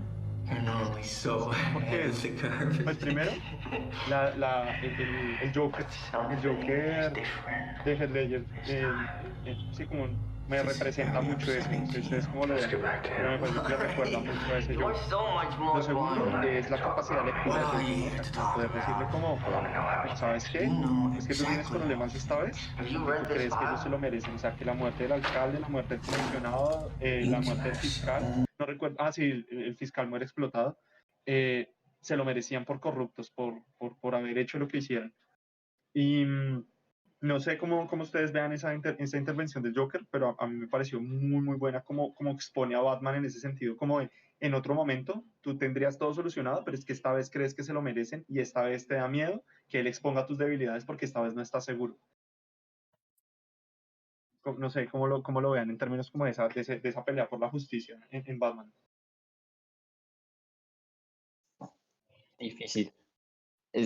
You're normally so Porque, ahead of the curve. pues primero, el Joker de Heath Ledger, sí, como me representa mucho eso, no sé ustedes cómo lo ven, pero me parece que le recuerda mucho a ese You're Joker. so much more Lo segundo es la capacidad lectura Well, del you Joker, have to ¿no? talk Poder decirle como, ¿sabes qué? Es que tú tienes problemas esta vez, Have you y read tú this crees que ellos se lo file? merecen, o sea, que la muerte del alcalde, la muerte del comisionado, la muerte del fiscal, no recuerdo, sí, el fiscal muere explotado, se lo merecían por corruptos, por haber hecho lo que hicieron. Y no sé cómo ustedes vean esa intervención del Joker, pero a mí me pareció muy buena como expone a Batman en ese sentido, como en otro momento tú tendrías todo solucionado, pero es que esta vez crees que se lo merecen y esta vez te da miedo que él exponga tus debilidades porque esta vez no estás seguro. No sé cómo lo vean en términos como de esa pelea por la justicia en Batman. Difícil.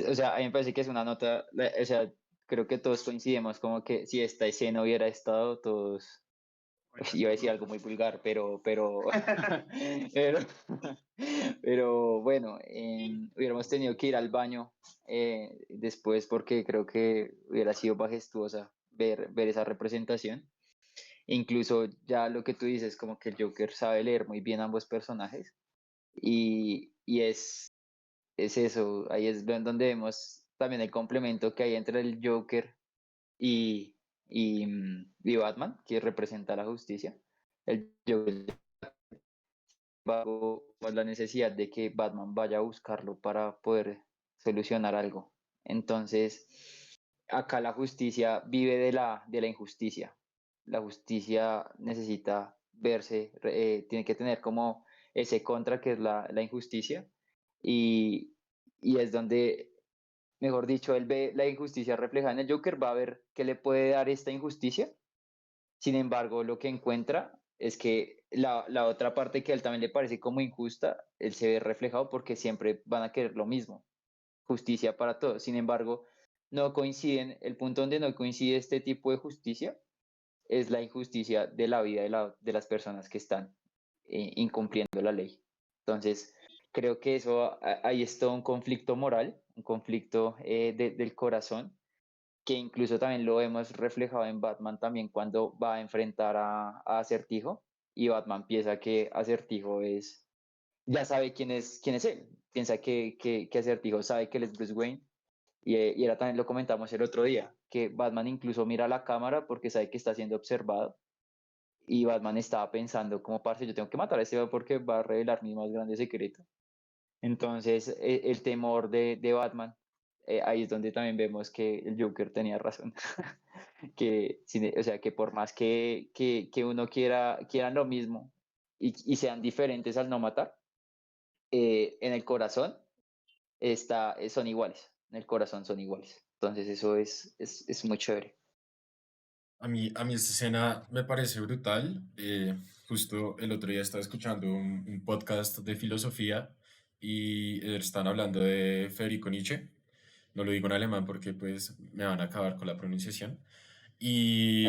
O sea, a mí me parece que es una nota, o sea, creo que todos coincidimos como que si esta escena hubiera estado, todos, iba a decir algo muy vulgar, pero, pero bueno, hubiéramos tenido que ir al baño después porque creo que hubiera sido majestuosa ver esa representación. Incluso ya lo que tú dices, como que el Joker sabe leer muy bien ambos personajes y es eso, ahí es donde vemos también el complemento que hay entre el Joker y Batman, que representa la justicia. El Joker bajo la necesidad de que Batman vaya a buscarlo para poder solucionar algo. Entonces, acá la justicia vive de la injusticia. La justicia necesita verse, tiene que tener como ese contra que es la injusticia y, y es donde, mejor dicho, él ve la injusticia reflejada en el Joker, va a ver qué le puede dar esta injusticia. Sin embargo, lo que encuentra es que la otra parte que a él también le parece como injusta, él se ve reflejado porque siempre van a querer lo mismo, justicia para todos. Sin embargo, no coinciden, el punto donde no coincide este tipo de justicia es la injusticia de la vida de las personas que están incumpliendo la ley. Entonces, creo que eso ahí es todo un conflicto moral, un conflicto del corazón, que incluso también lo hemos reflejado en Batman también cuando va a enfrentar a Acertijo y Batman piensa que Acertijo ya sabe quién es él, piensa que Acertijo sabe que él es Bruce Wayne y era también lo comentamos el otro día, que Batman incluso mira a la cámara porque sabe que está siendo observado y Batman estaba pensando como, parce, yo tengo que matar a este weón porque va a revelar mi más grande secreto. Entonces, el temor de Batman, ahí es donde también vemos que el Joker tenía razón. O sea, que por más que uno quieran lo mismo y sean diferentes al no matar, en el corazón son iguales. En el corazón son iguales. Entonces, eso es muy chévere. A mí esta escena me parece brutal. Justo el otro día estaba escuchando un podcast de filosofía y están hablando de Federico Nietzsche. No lo digo en alemán porque pues me van a acabar con la pronunciación. Y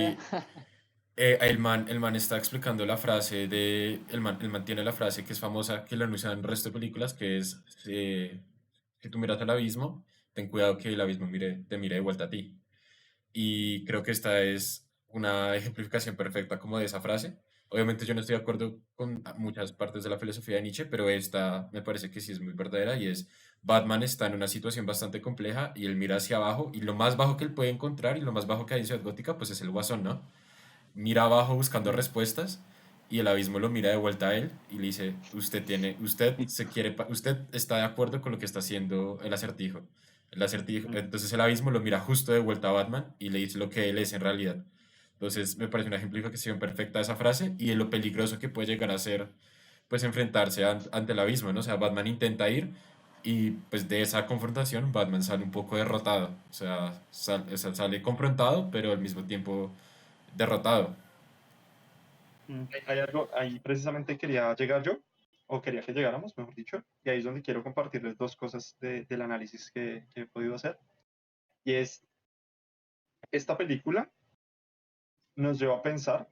el man está explicando la frase el man tiene la frase que es famosa, que la han usado en el resto de películas, que es que tú miras al abismo, ten cuidado que el abismo te mire de vuelta a ti. Y creo que esta es una ejemplificación perfecta como de esa frase. Obviamente yo no estoy de acuerdo con muchas partes de la filosofía de Nietzsche, pero esta me parece que sí es muy verdadera y es Batman está en una situación bastante compleja y él mira hacia abajo y lo más bajo que él puede encontrar y lo más bajo que hay en Ciudad Gótica pues es el Guasón, ¿no? Mira abajo buscando Mm. respuestas y el abismo lo mira de vuelta a él y le dice, usted está de acuerdo con lo que está haciendo el acertijo. El acertijo, Mm. entonces el abismo lo mira justo de vuelta a Batman y le dice lo que él es en realidad. Entonces me parece una ejemplificación perfecta de esa frase y de lo peligroso que puede llegar a ser pues enfrentarse ante el abismo, ¿no? O sea, Batman intenta ir y pues de esa confrontación Batman sale un poco derrotado, o sea, sale confrontado pero al mismo tiempo derrotado. Hay algo, ahí precisamente quería llegar yo, o quería que llegáramos, mejor dicho, y ahí es donde quiero compartirles dos cosas del análisis que he podido hacer. Y es, esta película nos lleva a pensar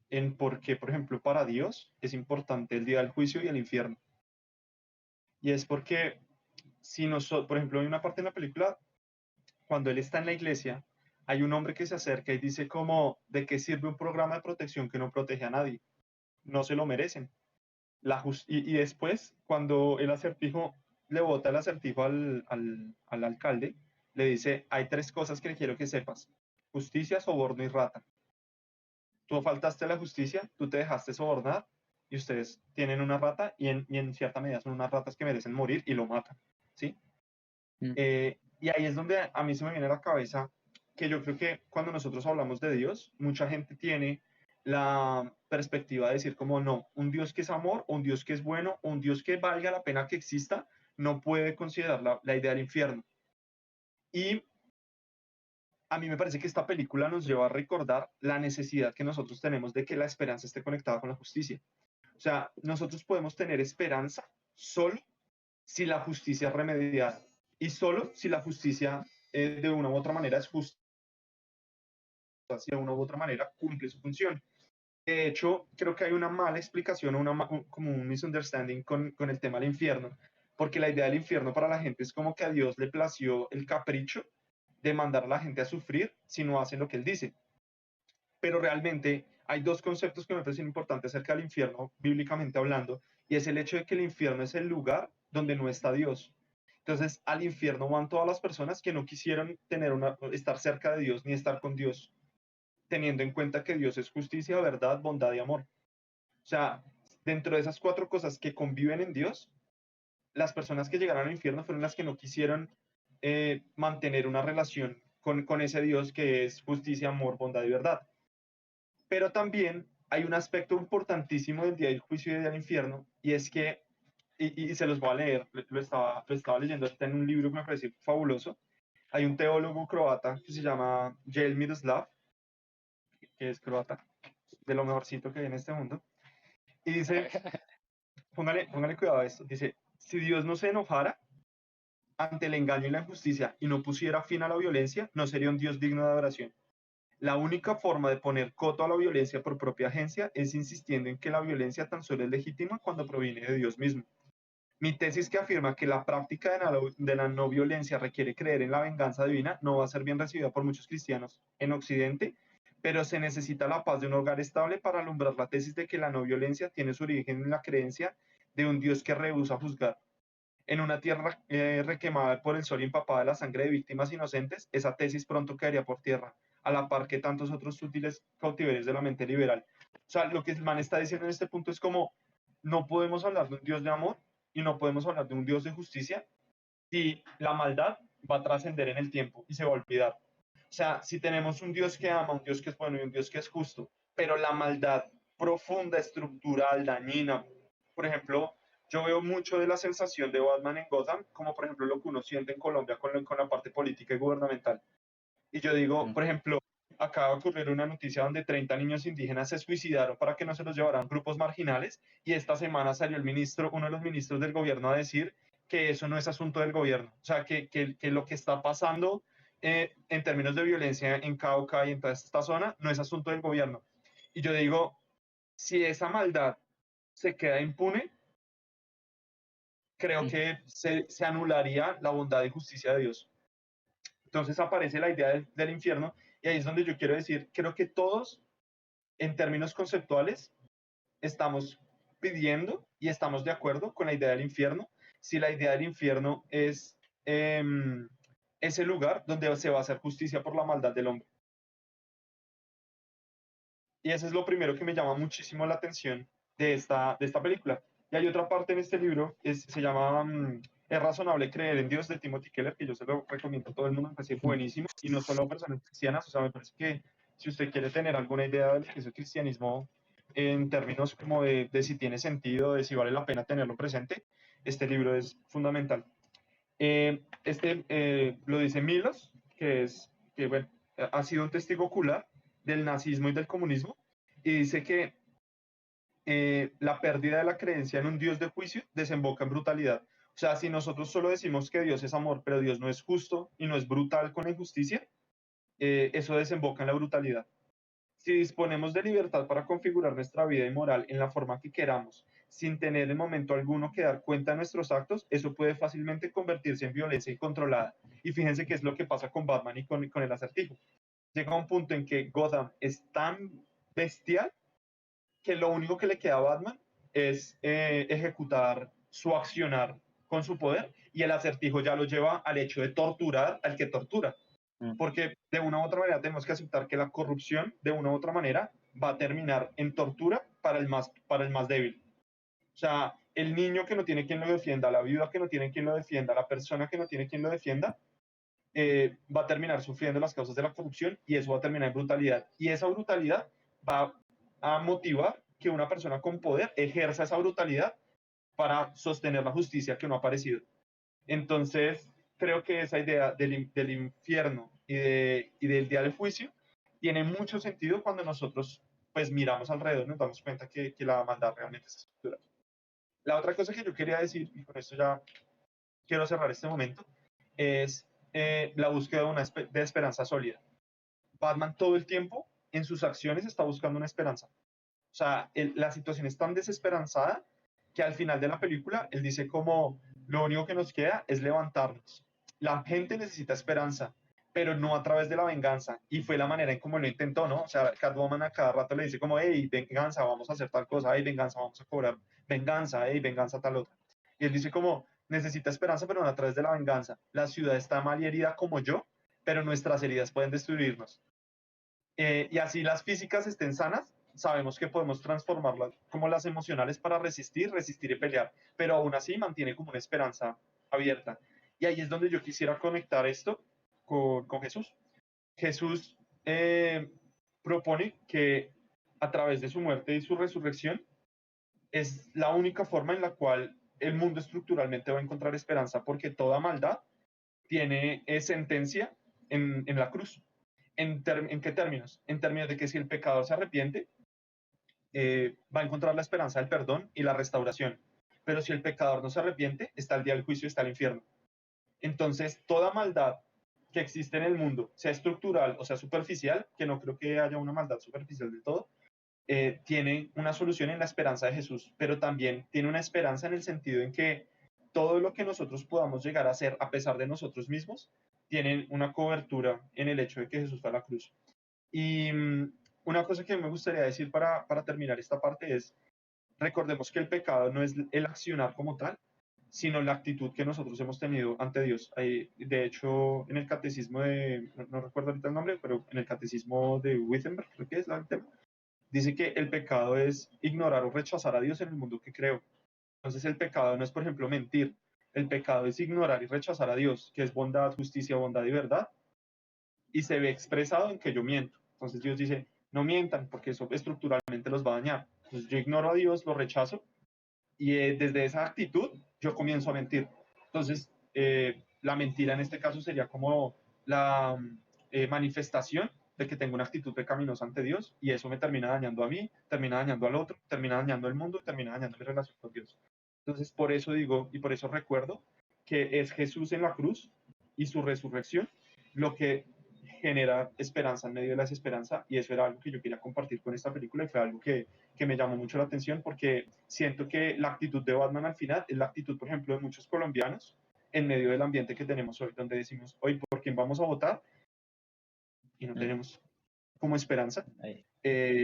en por qué, por ejemplo, para Dios es importante el día del juicio y el infierno. Y es porque, si nosotros, por ejemplo, hay una parte en la película, cuando él está en la iglesia, hay un hombre que se acerca y dice como, ¿de qué sirve un programa de protección que no protege a nadie? No se lo merecen. Y después, cuando el acertijo le bota el acertijo al alcalde, le dice, hay tres cosas que quiero que sepas. Justicia, soborno y rata. Tú faltaste a la justicia, tú te dejaste sobornar y ustedes tienen una rata y en cierta medida son unas ratas que merecen morir y lo matan. ¿Sí? Mm. Y ahí es donde a mí se me viene a la cabeza que yo creo que cuando nosotros hablamos de Dios, mucha gente tiene la perspectiva de decir como no, un Dios que es amor, un Dios que es bueno, un Dios que valga la pena que exista, no puede considerar la idea del infierno. Y a mí me parece que esta película nos lleva a recordar la necesidad que nosotros tenemos de que la esperanza esté conectada con la justicia. O sea, nosotros podemos tener esperanza solo si la justicia es remediada y solo si la justicia de una u otra manera es justa, si de una u otra manera cumple su función. De hecho, creo que hay una mala explicación, como un misunderstanding con el tema del infierno, porque la idea del infierno para la gente es como que a Dios le plació el capricho de mandar a la gente a sufrir si no hacen lo que él dice. Pero realmente hay dos conceptos que me parecen importantes acerca del infierno, bíblicamente hablando, y es el hecho de que el infierno es el lugar donde no está Dios. Entonces, al infierno van todas las personas que no quisieron estar cerca de Dios ni estar con Dios, teniendo en cuenta que Dios es justicia, verdad, bondad y amor. O sea, dentro de esas cuatro cosas que conviven en Dios, las personas que llegaron al infierno fueron las que no quisieron mantener una relación con ese Dios que es justicia, amor, bondad y verdad. Pero también hay un aspecto importantísimo del día del juicio y del día del infierno, y es que, y se los voy a leer, lo estaba leyendo está en un libro que me pareció fabuloso. Hay un teólogo croata que se llama Jael Miroslav, que es croata, de lo mejorcito que hay en este mundo, y dice, póngale cuidado a esto, dice, si Dios no se enojara ante el engaño y la injusticia y no pusiera fin a la violencia, no sería un Dios digno de adoración. La única forma de poner coto a la violencia por propia agencia es insistiendo en que la violencia tan solo es legítima cuando proviene de Dios mismo. Mi tesis, que afirma que la práctica de la no violencia requiere creer en la venganza divina, no va a ser bien recibida por muchos cristianos en Occidente, pero se necesita la paz de un hogar estable para alumbrar la tesis de que la no violencia tiene su origen en la creencia de un Dios que rehúsa juzgar. En una tierra requemada por el sol y empapada de la sangre de víctimas inocentes, esa tesis pronto caería por tierra, a la par que tantos otros sutiles cautiverios de la mente liberal. O sea, lo que el man está diciendo en este punto es como, no podemos hablar de un Dios de amor y no podemos hablar de un Dios de justicia si la maldad va a trascender en el tiempo y se va a olvidar. O sea, si tenemos un Dios que ama, un Dios que es bueno y un Dios que es justo, pero la maldad profunda, estructural, dañina, por ejemplo, yo veo mucho de la sensación de Batman en Gotham, como por ejemplo lo que uno siente en Colombia con la parte política y gubernamental. Y yo digo, por ejemplo, acaba de ocurrir una noticia donde 30 niños indígenas se suicidaron para que no se los llevaran grupos marginales, y esta semana salió el ministro, uno de los ministros del gobierno, a decir que eso no es asunto del gobierno. O sea, que lo que está pasando en términos de violencia en Cauca y en toda esta zona no es asunto del gobierno. Y yo digo, si esa maldad se queda impune, creo que se anularía la bondad y justicia de Dios. Entonces aparece la idea del infierno, y ahí es donde yo quiero decir, creo que todos, en términos conceptuales, estamos pidiendo y estamos de acuerdo con la idea del infierno, si la idea del infierno es ese lugar donde se va a hacer justicia por la maldad del hombre. Y eso es lo primero que me llama muchísimo la atención de esta película. Y hay otra parte en este libro, se llama Es razonable creer en Dios, de Timothy Keller, que yo se lo recomiendo a todo el mundo, me parece buenísimo, y no solo a personas cristianas. O sea, me parece que si usted quiere tener alguna idea de lo que es el cristianismo en términos como de si tiene sentido, de si vale la pena tenerlo presente, este libro es fundamental. Lo dice Milos, que bueno, ha sido un testigo ocular del nazismo y del comunismo, y dice que la pérdida de la creencia en un Dios de juicio desemboca en brutalidad. O sea, si nosotros solo decimos que Dios es amor, pero Dios no es justo y no es brutal con la injusticia, eso desemboca en la brutalidad. Si disponemos de libertad para configurar nuestra vida y moral en la forma que queramos, sin tener en momento alguno que dar cuenta de nuestros actos, eso puede fácilmente convertirse en violencia incontrolada. Y fíjense qué es lo que pasa con Batman y con el Acertijo. Llega un punto en que Gotham es tan bestial que lo único que le queda a Batman es ejecutar su accionar con su poder, y el Acertijo ya lo lleva al hecho de torturar al que tortura. Porque de una u otra manera tenemos que aceptar que la corrupción, de una u otra manera, va a terminar en tortura para para el más débil. O sea, el niño que no tiene quien lo defienda, la viuda que no tiene quien lo defienda, la persona que no tiene quien lo defienda, va a terminar sufriendo las causas de la corrupción, y eso va a terminar en brutalidad. Y esa brutalidad va a motivar que una persona con poder ejerza esa brutalidad para sostener la justicia que no ha aparecido. Entonces, creo que esa idea del infierno y del día del juicio tiene mucho sentido cuando nosotros pues miramos alrededor y nos damos cuenta que la maldad realmente es estructural. La otra cosa que yo quería decir, y con esto ya quiero cerrar este momento, es la búsqueda de esperanza sólida. Batman todo el tiempo en sus acciones está buscando una esperanza. O sea, la situación es tan desesperanzada que al final de la película él dice como lo único que nos queda es levantarnos. La gente necesita esperanza, pero no a través de la venganza. Y fue la manera en cómo lo intentó, ¿no? O sea, Catwoman a cada rato le dice como, hey, venganza, vamos a hacer tal cosa, hey, venganza, vamos a cobrar venganza, hey, venganza, tal otra. Y él dice como, necesita esperanza, pero no a través de la venganza. La ciudad está mal herida como yo, pero nuestras heridas pueden destruirnos. Y así las físicas estén sanas, sabemos que podemos transformarlas como las emocionales para resistir y pelear, pero aún así mantiene como una esperanza abierta. Y ahí es donde yo quisiera conectar esto con Jesús. Jesús propone que a través de su muerte y su resurrección, es la única forma en la cual el mundo estructuralmente va a encontrar esperanza, porque toda maldad tiene sentencia en la cruz. ¿En qué términos? En términos de que si el pecador se arrepiente, va a encontrar la esperanza del perdón y la restauración. Pero si el pecador no se arrepiente, está el día del juicio, está el infierno. Entonces, toda maldad que existe en el mundo, sea estructural o sea superficial, que no creo que haya una maldad superficial del todo, tiene una solución en la esperanza de Jesús, pero también tiene una esperanza en el sentido en que todo lo que nosotros podamos llegar a hacer a pesar de nosotros mismos, tiene una cobertura en el hecho de que Jesús fue a la cruz. Y una cosa que me gustaría decir para terminar esta parte es, recordemos que el pecado no es el accionar como tal, sino la actitud que nosotros hemos tenido ante Dios. De hecho, en el catecismo no recuerdo ahorita el nombre, pero en el catecismo de Wittenberg, creo que es el tema, dice que el pecado es ignorar o rechazar a Dios en el mundo que creo. Entonces el pecado no es, por ejemplo, mentir. El pecado es ignorar y rechazar a Dios, que es bondad, justicia, bondad y verdad, y se ve expresado en que yo miento. Entonces Dios dice, no mientan, porque eso estructuralmente los va a dañar. Entonces yo ignoro a Dios, lo rechazo, y desde esa actitud yo comienzo a mentir. Entonces, la mentira en este caso sería como la manifestación de que tengo una actitud pecaminosa ante Dios, y eso me termina dañando a mí, termina dañando al otro, termina dañando al mundo, termina dañando mi relación con Dios. Entonces, por eso digo y por eso recuerdo que es Jesús en la cruz y su resurrección lo que genera esperanza en medio de la desesperanza, y eso era algo que yo quería compartir con esta película, y fue algo que me llamó mucho la atención, porque siento que la actitud de Batman al final es la actitud, por ejemplo, de muchos colombianos en medio del ambiente que tenemos hoy, donde decimos, hoy, ¿por quién vamos a votar? Y no tenemos como esperanza.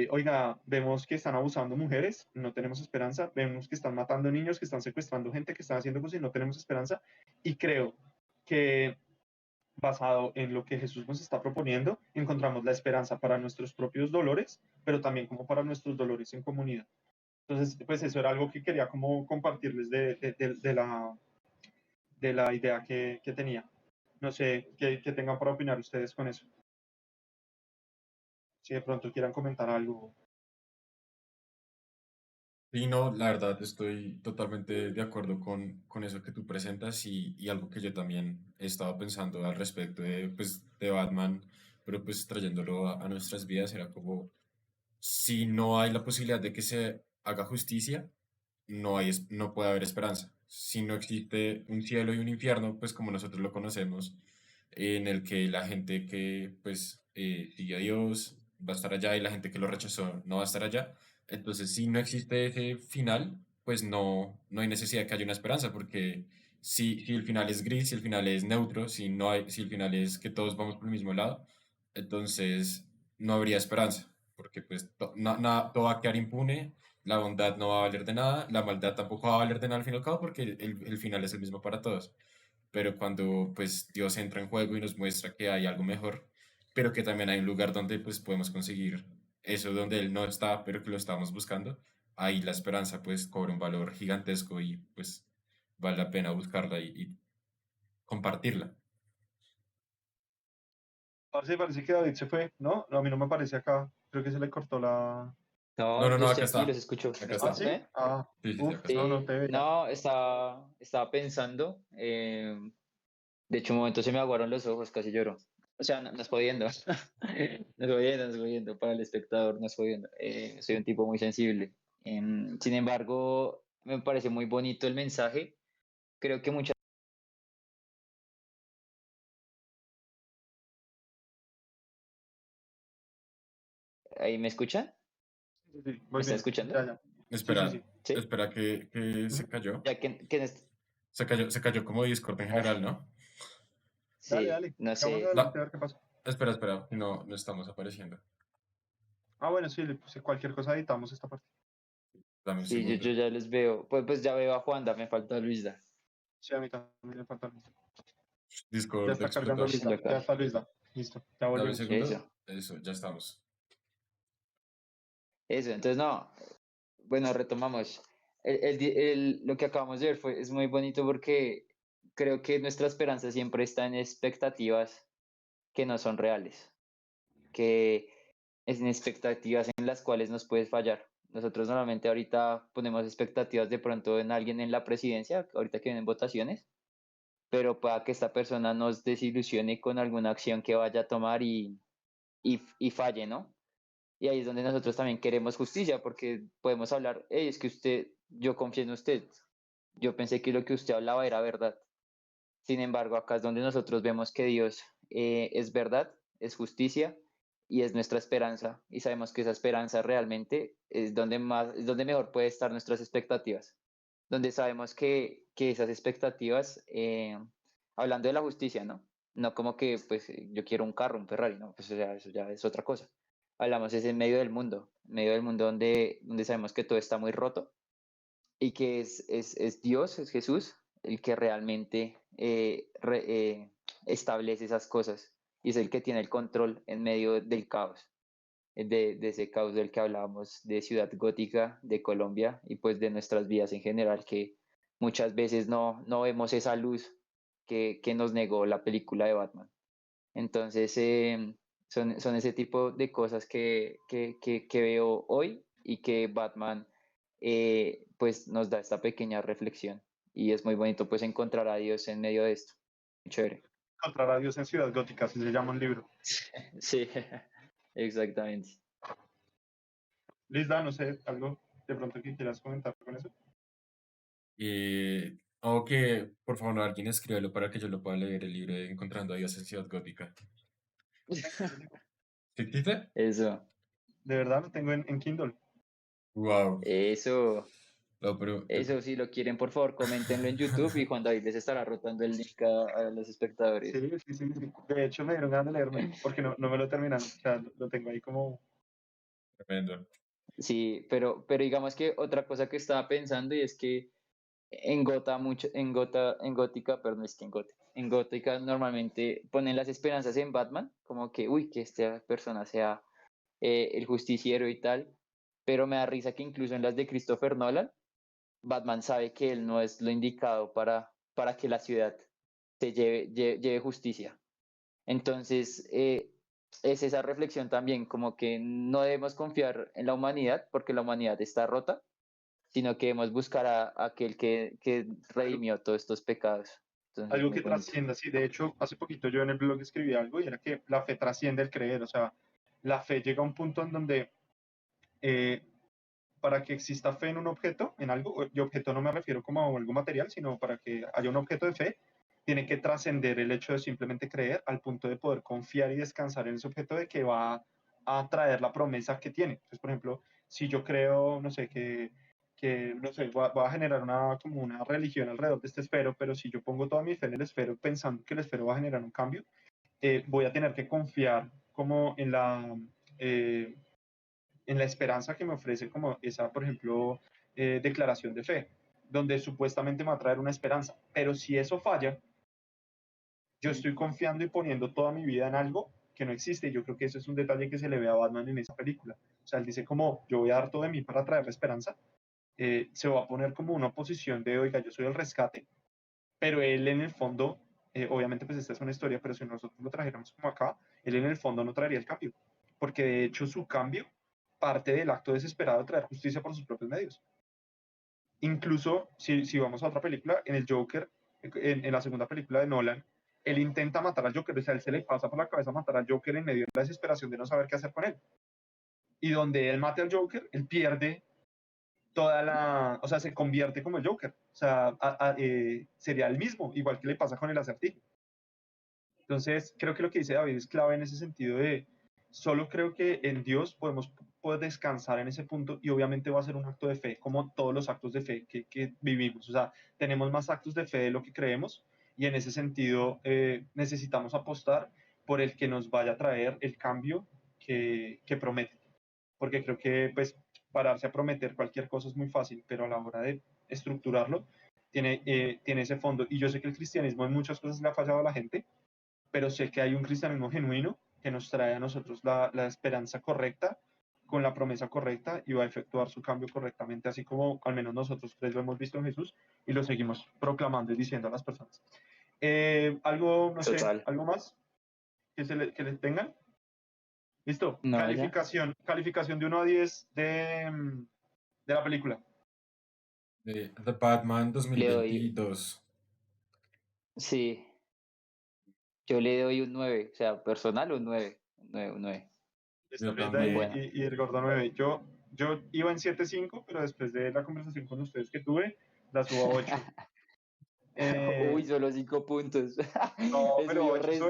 Oiga, vemos que están abusando mujeres, no tenemos esperanza. Vemos que están matando niños, que están secuestrando gente, que están haciendo cosas y no tenemos esperanza. Y creo que basado en lo que Jesús nos está proponiendo, encontramos la esperanza para nuestros propios dolores, pero también como para nuestros dolores en comunidad. Entonces, pues eso era algo que quería como compartirles de la idea que tenía. No sé qué tengan para opinar ustedes con eso. Si de pronto quieran comentar algo. Y no, la verdad estoy totalmente de acuerdo con eso que tú presentas y algo que yo también he estado pensando al respecto de, pues, de Batman, pero pues trayéndolo a nuestras vidas, era como, si no hay la posibilidad de que se haga justicia, no puede haber esperanza. Si no existe un cielo y un infierno, pues como nosotros lo conocemos, en el que la gente que pues sigue a Dios va a estar allá y la gente que lo rechazó no va a estar allá. Entonces, si no existe ese final, pues no hay necesidad de que haya una esperanza, porque si el final es gris, si el final es neutro, si el final es que todos vamos por el mismo lado, entonces no habría esperanza, porque pues todo va a quedar impune, la bondad no va a valer de nada, la maldad tampoco va a valer de nada al fin y al cabo, porque el final es el mismo para todos. Pero cuando pues Dios entra en juego y nos muestra que hay algo mejor, pero que también hay un lugar donde pues podemos conseguir eso donde Él no está, pero que lo estamos buscando, ahí la esperanza pues cobra un valor gigantesco y pues vale la pena buscarla y compartirla. Parece que David se fue, ¿no? No, a mí no me aparece acá. Creo que se le cortó la... No, No, no, yo no, estoy acá aquí, está, los escucho. ¿Me acá Ah, está. escuchan? sí. Ah, Sí, sí, sí, uf, acá está. no te veía. No, estaba pensando. De hecho, un momento se me aguaron los ojos, casi lloro. O sea, no es jodiendo. No es jodiendo. Para el espectador, no es jodiendo. Soy un tipo muy sensible. Sin embargo, me parece muy bonito el mensaje. Creo que muchas... ¿Ahí me escuchan? Sí, sí, ¿Me voy está bien. escuchando? Ya, ya. Sí, sí, Espera, sí. ¿Sí? espera que se Ujú. cayó. Ya Se cayó como Discord en general, ¿no? Dale, sí, dale. no Sigamos sé. adelante a ver qué pasa. Espera, no estamos apareciendo. Ah, bueno, sí, pues cualquier cosa editamos esta parte. Dame un Sí, segundo. yo ya les veo. Pues ya veo a Juanda, me falta Luisda. Sí, a mí también me falta Luisa. Ya Discord está cargando explotó. Luisa. Ya Local. está Luisa. Listo. Ya Dame un volvemos. segundo. Eso, Eso, ya estamos. eso. Entonces, no. Bueno, retomamos. Lo que acabamos de ver es muy bonito porque creo que nuestra esperanza siempre está en expectativas que no son reales. Que en expectativas en las cuales nos puedes fallar. Nosotros normalmente ahorita ponemos expectativas de pronto en alguien en la presidencia, ahorita que vienen votaciones, pero para que esta persona nos desilusione con alguna acción que vaya a tomar y falle, ¿no? Y ahí es donde nosotros también queremos justicia, porque podemos hablar, "Hey, es que usted, yo confío en usted, yo pensé que lo que usted hablaba era verdad". Sin embargo, acá es donde nosotros vemos que Dios es verdad, es justicia y es nuestra esperanza. Y sabemos que esa esperanza realmente es donde más, es donde mejor puede estar nuestras expectativas. Donde sabemos que esas expectativas, hablando de la justicia, ¿no? No como que pues yo quiero un carro, un Ferrari, no, pues o sea, eso ya es otra cosa. Hablamos es en medio del mundo donde sabemos que todo está muy roto y que es Dios, es Jesús, el que realmente establece esas cosas y es el que tiene el control en medio del caos, de ese caos del que hablábamos, de Ciudad Gótica, de Colombia y pues de nuestras vidas en general, que muchas veces no vemos esa luz que nos negó la película de Batman. Entonces, son ese tipo de cosas que veo hoy y que Batman pues nos da esta pequeña reflexión. Y es muy bonito pues encontrar a Dios en medio de esto. Muy chévere. Encontrar a Dios en Ciudad Gótica, así se llama un libro. Sí, exactamente. Lisda, no sé, algo de pronto que quieras comentar con eso. O que, por favor, alguien escríbelo para que yo lo pueda leer el libro de Encontrando a Dios en Ciudad Gótica. ¿Sí existe? Eso, De verdad lo tengo en Kindle. Wow. eso, No, pero eso, si lo quieren, por favor, coméntenlo en YouTube y Juan David les estará rotando el link a los espectadores. Sí, sí, sí, sí. De hecho, me dieron ganas de leérmelo, porque no me lo terminaron. O sea, lo tengo ahí como... tremendo. Sí, pero digamos que otra cosa que estaba pensando y es que en Gótica, perdón, es que en Gótica normalmente ponen las esperanzas en Batman, como que, uy, que esta persona sea el justiciero y tal, pero me da risa que incluso en las de Christopher Nolan, Batman sabe que él no es lo indicado para que la ciudad lleve justicia. Entonces, es esa reflexión también, como que no debemos confiar en la humanidad porque la humanidad está rota, sino que debemos buscar a aquel que Algo, redimió todos estos pecados. Entonces, algo muy que bonito. trascienda, sí. De hecho, hace poquito yo en el blog escribí algo y era que la fe trasciende el creer. O sea, la fe llega a un punto en donde eh, para que exista fe en un objeto, en algo, y objeto no me refiero como a algo material, sino para que haya un objeto de fe, tiene que trascender el hecho de simplemente creer al punto de poder confiar y descansar en ese objeto de que va a traer la promesa que tiene. Entonces, por ejemplo, si yo creo, no sé, que no sé, va a generar como una religión alrededor de este esfero, pero si yo pongo toda mi fe en el esfero pensando que el esfero va a generar un cambio, voy a tener que confiar como eh, en la esperanza que me ofrece como esa, por ejemplo, declaración de fe, donde supuestamente me va a traer una esperanza. Pero si eso falla, yo estoy confiando y poniendo toda mi vida en algo que no existe. Y yo creo que eso es un detalle que se le ve a Batman en esa película. O sea, él dice como, yo voy a dar todo de mí para traer la esperanza. Se va a poner como una posición de, oiga, yo soy el rescate, pero él en el fondo, obviamente pues esta es una historia, pero si nosotros lo trajéramos como acá, él en el fondo no traería el cambio, porque de hecho su cambio parte del acto desesperado de traer justicia por sus propios medios. Incluso si vamos a otra película, en el Joker, en la segunda película de Nolan, él intenta matar al Joker, o sea, él se le pasa por la cabeza matar al Joker en medio de la desesperación de no saber qué hacer con él. Y donde él mate al Joker, él pierde o sea, se convierte como el Joker, o sea, sería el mismo, igual que le pasa con el Acertijo. Entonces, creo que lo que dice David es clave en ese sentido de, solo creo que en Dios podemos poder descansar en ese punto y obviamente va a ser un acto de fe, como todos los actos de fe que vivimos. O sea, tenemos más actos de fe de lo que creemos y en ese sentido necesitamos apostar por el que nos vaya a traer el cambio que promete. Porque creo que pues pararse a prometer cualquier cosa es muy fácil, pero a la hora de estructurarlo tiene ese fondo. Y yo sé que el cristianismo en muchas cosas le ha fallado a la gente, pero sé que hay un cristianismo genuino que nos trae a nosotros la esperanza correcta, con la promesa correcta y va a efectuar su cambio correctamente, así como al menos nosotros tres lo hemos visto en Jesús y lo seguimos proclamando y diciendo a las personas. Algo, no sé, Total. algo más que les tengan. Listo. No, ya. Calificación de 1 a 10 de la película. The Batman Le doy, 2022. sí, yo le doy un 9, o sea, personal un 9, un 9. Listo, Yo Miranda Muy también. buena. y el gordo 9. Yo iba en 7.5, pero después de la conversación con ustedes que tuve, la subo a 8. Uy, solo 5 puntos. No, Le pero subió resto.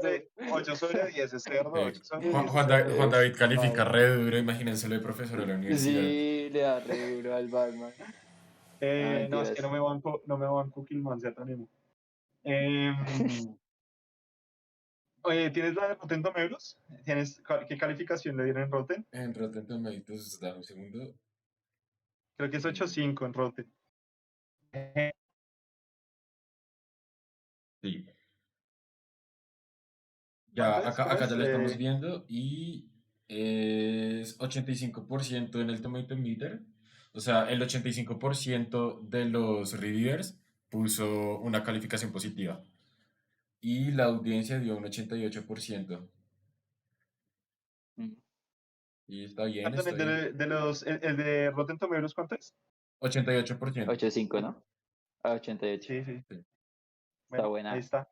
8 sobre 10 es cerdo. 8 sobre 10 es Juan cerdo. David califica Vale. re duro, imagínense lo de profesor de la universidad. Sí, le da re duro al Batman. No, No, es que mentiras. no me banco Killman, sea tan emo. Oye, ¿tienes la de Rotten Tomatoes? ¿Qué calificación le dieron en Rotten? En Rotten Tomatoes, dame un segundo. Creo que es 8.5 en Rotten. Sí. Ya, ¿Cuánto es? ¿Cómo acá es? ya la estamos viendo y es 85% en el Tomato Meter. O sea, el 85% de los reviewers puso una calificación positiva y la audiencia dio un 88%. Mm, Y está bien, Perdón, está bien. el de Rotten Tomatoes, ¿cuánto es? 88%. 8.5, ¿no? Ah, 88. Sí, sí. Sí. Está Bueno, ahí buena. está.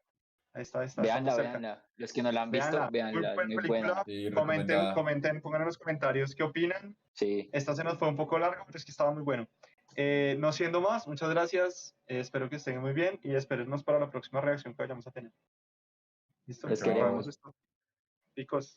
Estamos Véanla, cerca. véanla. Los que no la han visto, Véanla, muy véanla. Es buena muy película. buena. Sí, recomendada. Pongan en los comentarios qué opinan. Sí. Esta se nos fue un poco larga, pero es que estaba muy bueno. No siendo más, muchas gracias. Espero que estén muy bien y espérennos para la próxima reacción que vayamos a tener. ¿Listo? Los Acabamos queremos. esto. Picos.